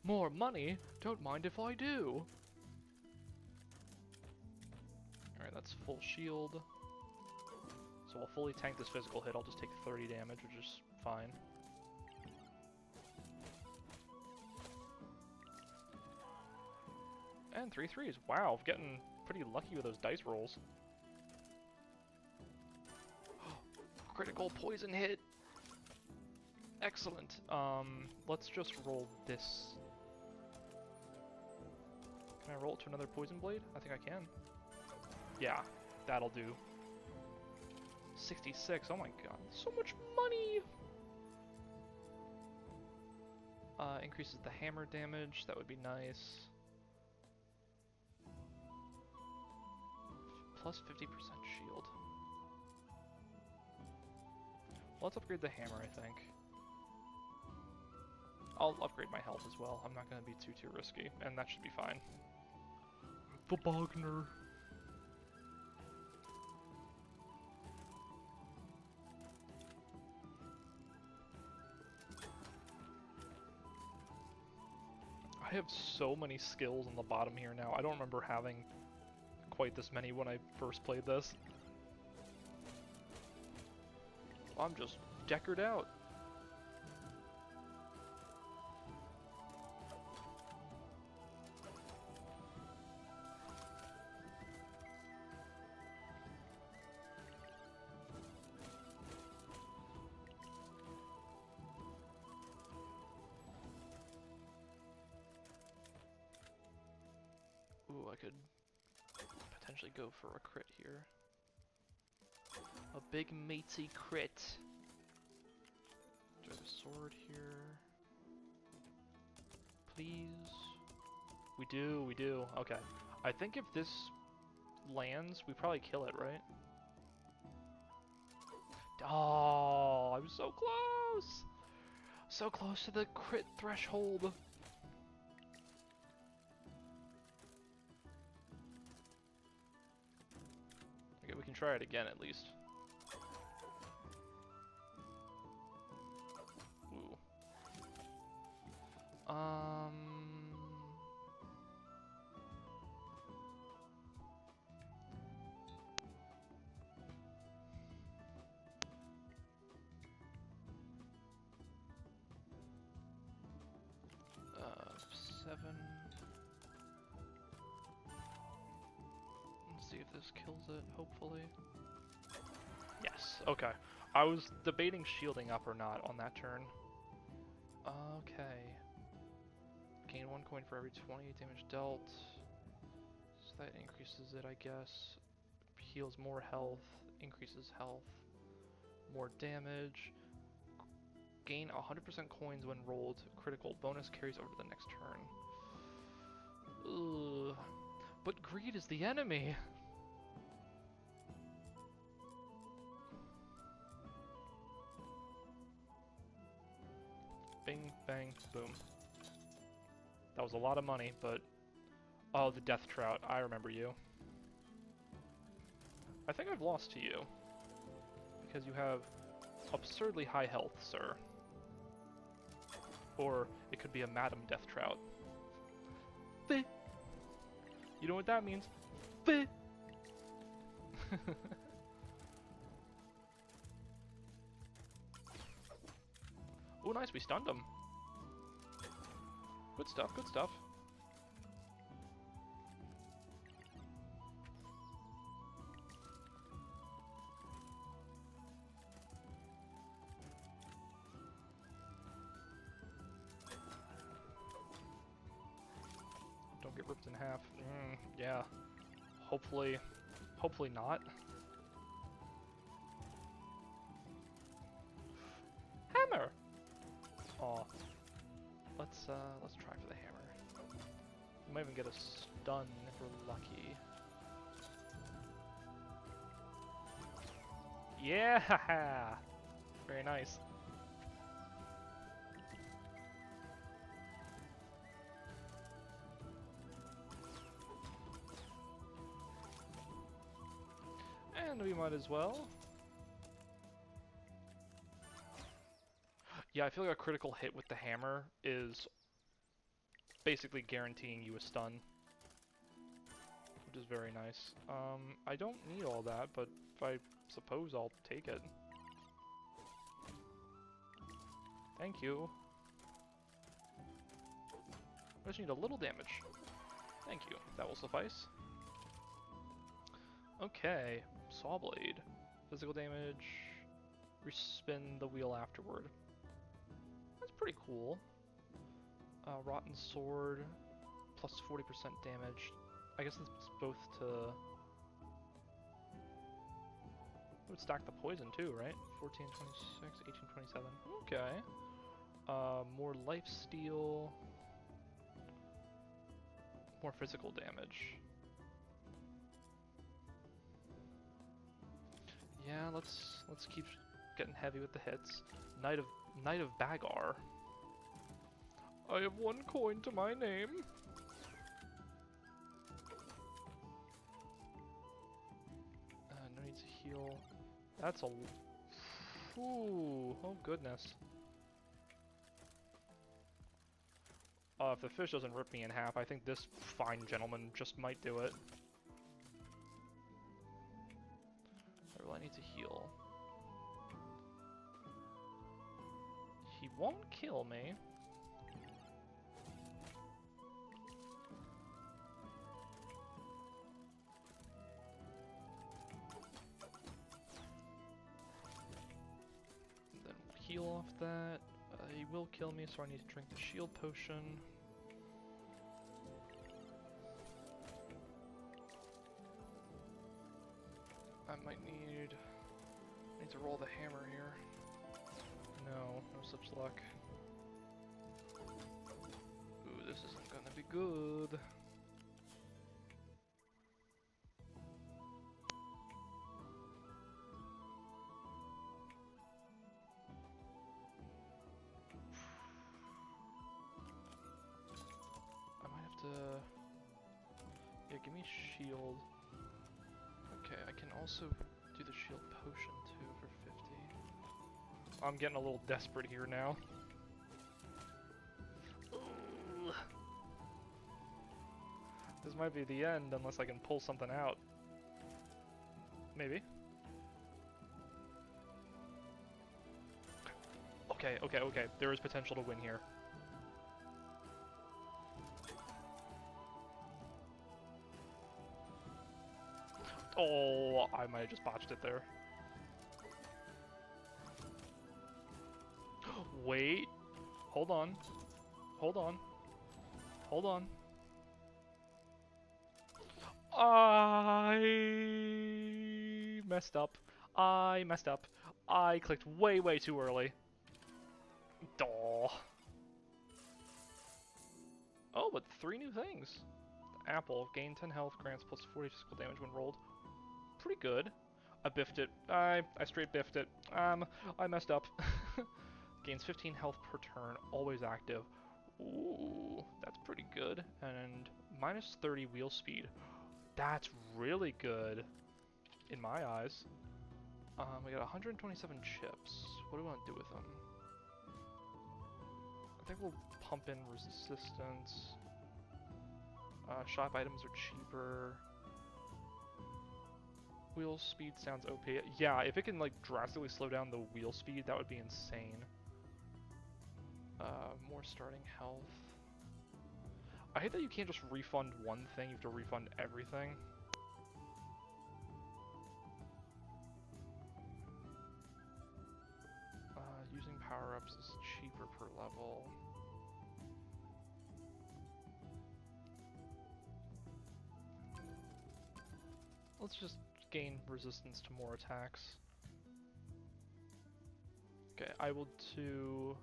More money? Don't mind if I do. Alright, that's full shield. So I'll fully tank this physical hit. I'll just take 30 damage, which is fine. And 3 threes. Wow, I'm getting pretty lucky with those dice rolls. Critical poison hit. Excellent. Let's just roll this. Can I roll it to another poison blade? I think I can. Yeah, that'll do. 66. Oh my god, so much money. Increases the hammer damage. That would be nice. Plus 50% shield. Let's upgrade the hammer, I think. I'll upgrade my health as well. I'm not going to be too risky, and that should be fine. The Bogner. I have so many skills on the bottom here now. I don't remember having quite this many when I first played this. I'm just deckered out. Ooh, I could potentially go for a crit here. A big meaty crit. Do I have a sword here? Please? We do. Okay. I think if this lands, we probably kill it, right? Oh, I was so close! So close to the crit threshold. Okay, we can try it again at least. Ooh. 7. Let's see if this kills it, hopefully. Yes, okay. I was debating shielding up or not on that turn. Okay. Gain 1 coin for every 20 damage dealt. So that increases it, I guess. Heals more health, increases health. More damage. Gain 100% coins when rolled. Critical bonus carries over to the next turn. Ugh. But greed is the enemy! Bing, bang, boom. That was a lot of money, but... Oh, the Death Trout. I remember you. I think I've lost to you. Because you have absurdly high health, sir. Or it could be a Madam Death Trout. Feh. You know what that means? Feh. Oh, nice, we stunned him. Good stuff, good stuff. ripped in half. Yeah. Hopefully not. Hammer! Aw. Let's try for the hammer. We might even get a stun if we're lucky. Yeah! Very nice. And we might as well. Yeah, I feel like a critical hit with the hammer is basically guaranteeing you a stun, which is very nice. I don't need all that, but I suppose I'll take it. Thank you. I just need a little damage. Thank you. That will suffice. Okay, Saw Blade. Physical damage. Respin the wheel afterward. That's pretty cool. Rotten Sword. Plus 40% damage. I guess it's both to... It would stack the poison too, right? 14, 26, 18, 27. Okay. More lifesteal. More physical damage. Yeah, let's keep getting heavy with the hits. Knight of Bagar. I have 1 coin to my name. No need to heal. That's a... Ooh, oh goodness. If the fish doesn't rip me in half, I think this fine gentleman just might do it. Well, I need to heal. He won't kill me. Then we'll heal off that. He will kill me, so I need to drink the shield potion. I might need to roll the hammer here. No such luck. Ooh, this isn't gonna be good. I might have to... Yeah, give me shield. Okay, I can also do the shield potion too for 50. I'm getting a little desperate here now. Ugh. This might be the end unless I can pull something out. Maybe. Okay. There is potential to win here. Oh, I might have just botched it there. Wait. Hold on. I messed up. I clicked way too early. Duh. Oh, but 3 new things. The apple. Gain 10 health, grants plus 40 physical damage when rolled. Pretty good. I biffed it. I straight biffed it. I messed up. Gains 15 health per turn, always active. Ooh, that's pretty good. And minus 30 wheel speed. That's really good in my eyes. We got 127 chips. What do we want to do with them? I think we'll pump in resistance. Shop items are cheaper. Wheel speed sounds OP. Yeah, if it can like drastically slow down the wheel speed, that would be insane. More starting health. I hate that you can't just refund one thing, you have to refund everything. Using power-ups is cheaper per level. Let's just gain resistance to more attacks. Okay, I will do...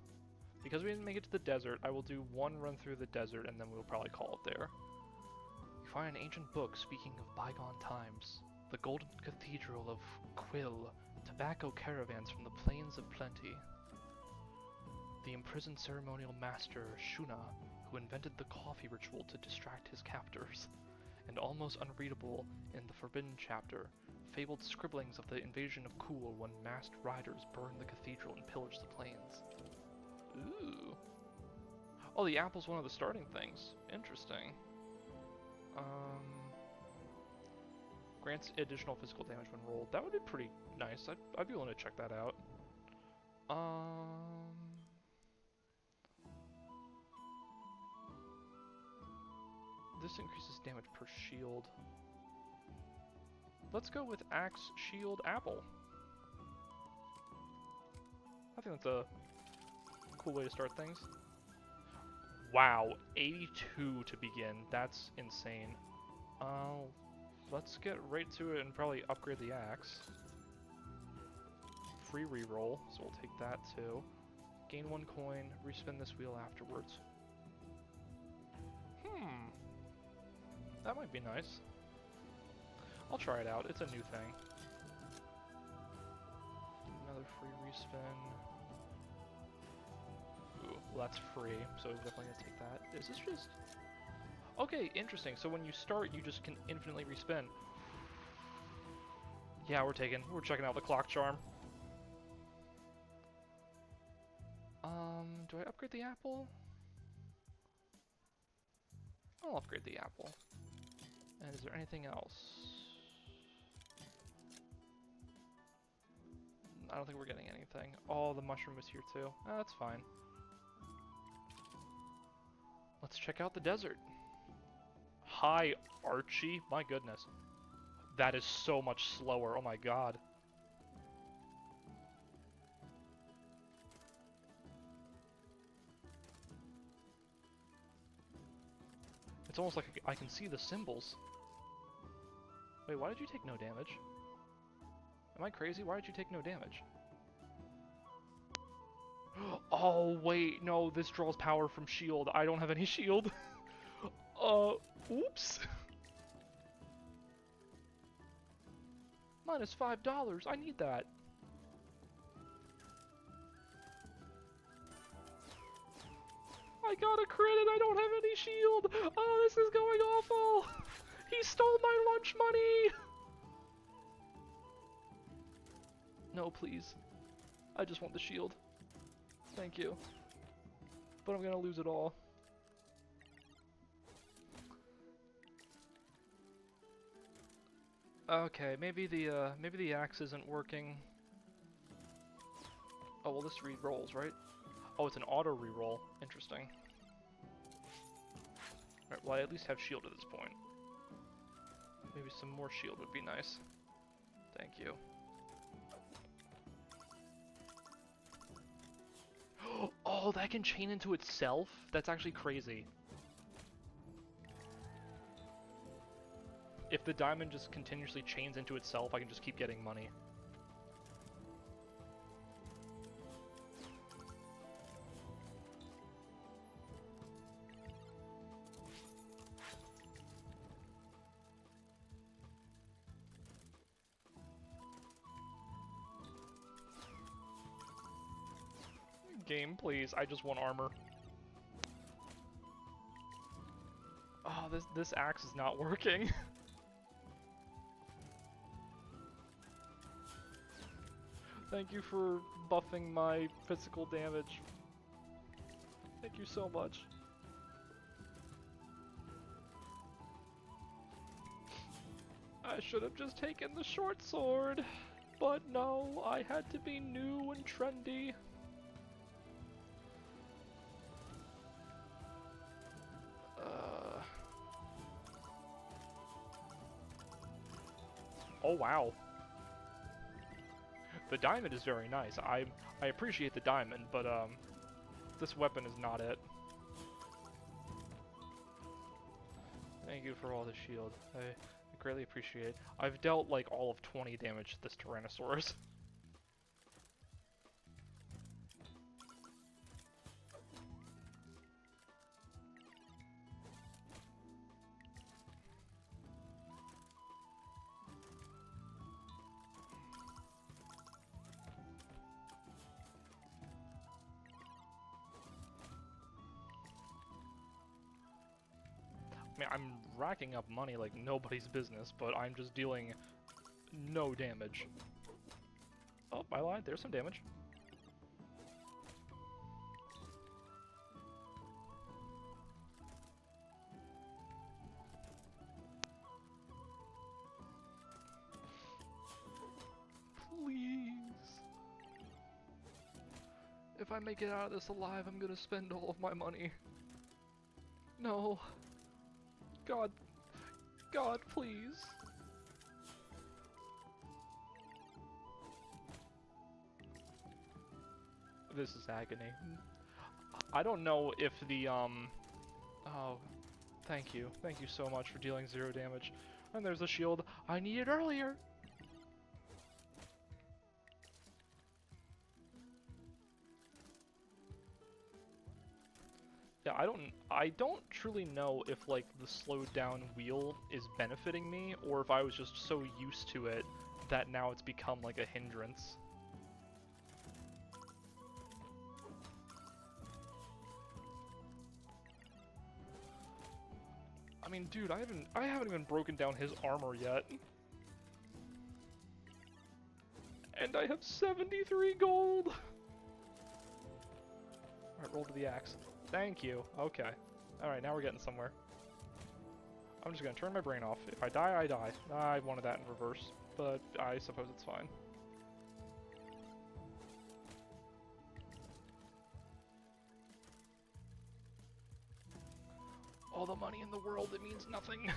Because we didn't make it to the desert, I will do one run through the desert and then we'll probably call it there. You find an ancient book speaking of bygone times. The Golden Cathedral of Quill. Tobacco caravans from the Plains of Plenty. The imprisoned ceremonial master, Shuna, who invented the coffee ritual to distract his captors. And almost unreadable in the Forbidden chapter, fabled scribblings of the invasion of Cool when masked riders burned the cathedral and pillaged the plains. Ooh. Oh, the apple's one of the starting things. Interesting. Grants additional physical damage when rolled. That would be pretty nice. I'd be willing to check that out. This increases damage per shield. Let's go with Axe, Shield, Apple. I think that's a cool way to start things. Wow, 82 to begin. That's insane. Let's get right to it and probably upgrade the axe. Free reroll, so we'll take that too. Gain 1 coin, respin this wheel afterwards. That might be nice. I'll try it out, it's a new thing. Another free respin. Ooh, well that's free, so we're definitely gonna take that. Is this just... Okay, interesting, so when you start, you just can infinitely respin. Yeah, we're checking out the clock charm. Do I upgrade the apple? I'll upgrade the apple. And is there anything else? I don't think we're getting anything. Oh, the mushroom is here too. That's fine. Let's check out the desert. Hi, Archie. My goodness. That is so much slower. Oh my god. It's almost like I can see the symbols. Wait, why did you take no damage? Am I crazy? Why did you take no damage? Oh, wait, no, this draws power from shield. I don't have any shield. Oops. Minus $5. I need that. I got a credit. I don't have any shield. Oh, this is going awful. He stole my lunch money. No, please. I just want the shield. Thank you. But I'm gonna lose it all. Okay, maybe the axe isn't working. Oh well, this re-rolls, right? Oh, it's an auto re-roll. Interesting. Alright, well I at least have shield at this point. Maybe some more shield would be nice. Thank you. Oh, that can chain into itself? That's actually crazy. If the diamond just continuously chains into itself, I can just keep getting money. Game, please. I just want armor. Oh, this axe is not working. Thank you for buffing my physical damage. Thank you so much. I should have just taken the short sword, but no, I had to be new and trendy. Oh wow. The diamond is very nice. I appreciate the diamond, but this weapon is not it. Thank you for all the shield. I greatly appreciate it. I've dealt like all of 20 damage to this Tyrannosaurus. I mean, I'm racking up money like nobody's business, but I'm just dealing no damage. Oh, I lied. There's some damage. Please. If I make it out of this alive, I'm gonna spend all of my money. No. God. God, please. This is agony. I don't know if the, Oh, thank you. Thank you so much for dealing 0 damage. And there's the shield I needed earlier! Yeah, I don't truly know if, like, the slowed down wheel is benefiting me, or if I was just so used to it that now it's become, like, a hindrance. I mean, dude, I haven't even broken down his armor yet. And I have 73 gold! Alright, roll to the axe. Thank you. Okay. Alright, now we're getting somewhere. I'm just gonna turn my brain off. If I die, I die. I wanted that in reverse, but I suppose it's fine. All the money in the world, it means nothing.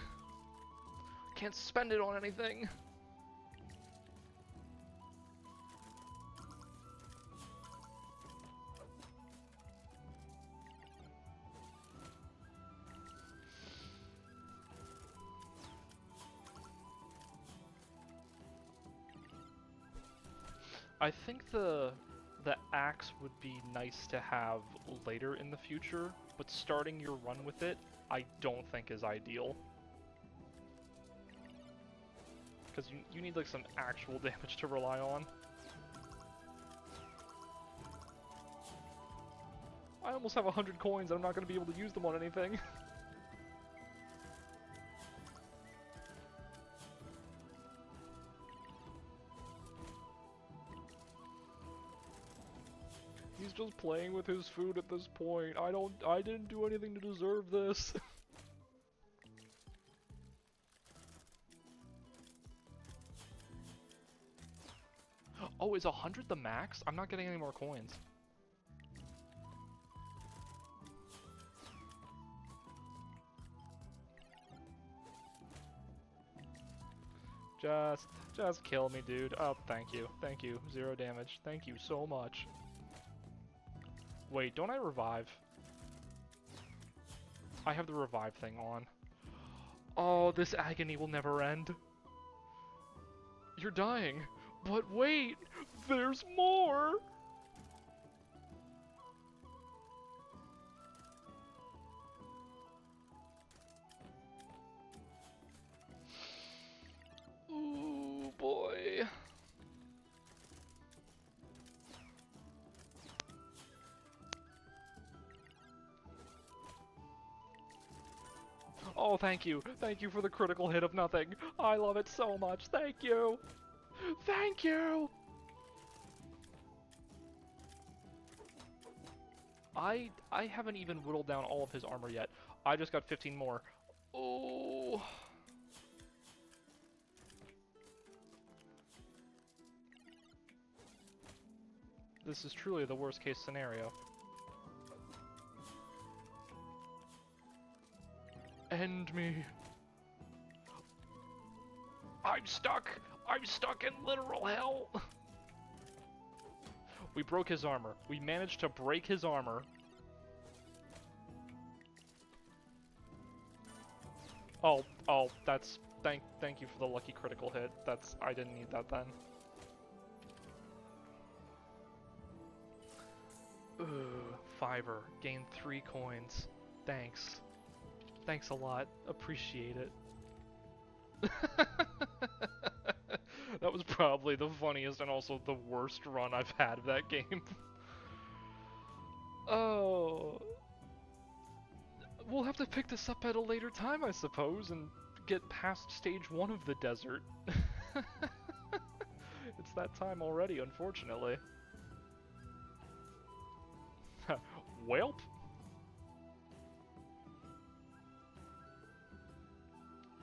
Can't spend it on anything. I think the axe would be nice to have later in the future, but starting your run with it, I don't think is ideal. Because you need like some actual damage to rely on. I almost have 100 coins, I'm not going to be able to use them on anything. He's just playing with his food at this point. I didn't do anything to deserve this. Oh, is 100 the max? I'm not getting any more coins. Just kill me, dude. Oh, thank you. Thank you. 0 damage. Thank you so much. Wait, don't I revive? I have the revive thing on. Oh, this agony will never end. You're dying. But wait! There's more! Ooh, boy. Oh, thank you. Thank you for the critical hit of nothing. I love it so much. Thank you. Thank you! I haven't even whittled down all of his armor yet. I just got 15 more. Oh. This is truly the worst case scenario. End me. I'm stuck! I'm stuck in literal hell! We broke his armor. We managed to break his armor. Oh, that's Thank you for the lucky critical hit. I didn't need that then. Ooh, Fiverr. Gain 3 coins. Thanks. Thanks a lot. Appreciate it. That was probably the funniest and also the worst run I've had of that game. Oh. We'll have to pick this up at a later time, I suppose, and get past stage 1 of the desert. It's that time already, unfortunately. Welp.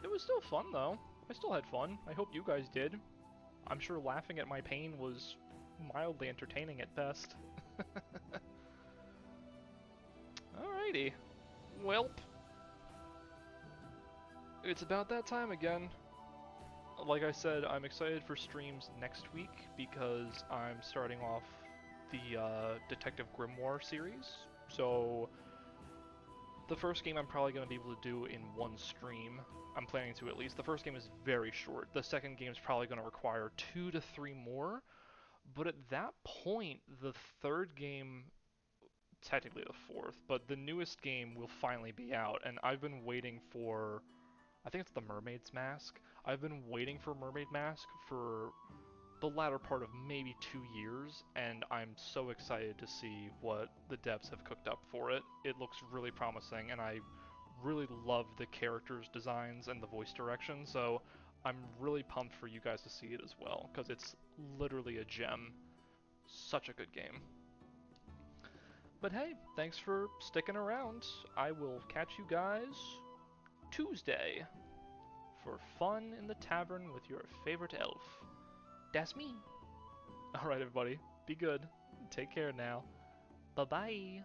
It was still fun, though. I still had fun. I hope you guys did. I'm sure laughing at my pain was mildly entertaining at best. Alrighty. Welp. It's about that time again. Like I said, I'm excited for streams next week because I'm starting off the Detective Grimoire series. So the first game I'm probably going to be able to do in one stream. I'm planning to at least. The first game is very short. The second game is probably going to require 2 to 3 more. But at that point, the third game, technically the fourth, but the newest game will finally be out. And I've been waiting for, I think it's the Mermaid's Mask. I've been waiting for Mermaid Mask for the latter part of maybe 2 years, and I'm so excited to see what the devs have cooked up for it. It looks really promising, and I really love the characters' designs and the voice direction, so I'm really pumped for you guys to see it as well, because it's literally a gem. Such a good game. But hey, thanks for sticking around. I will catch you guys Tuesday for fun in the tavern with your favorite elf. That's me. Alright everybody, be good. Take care now. Bye-bye.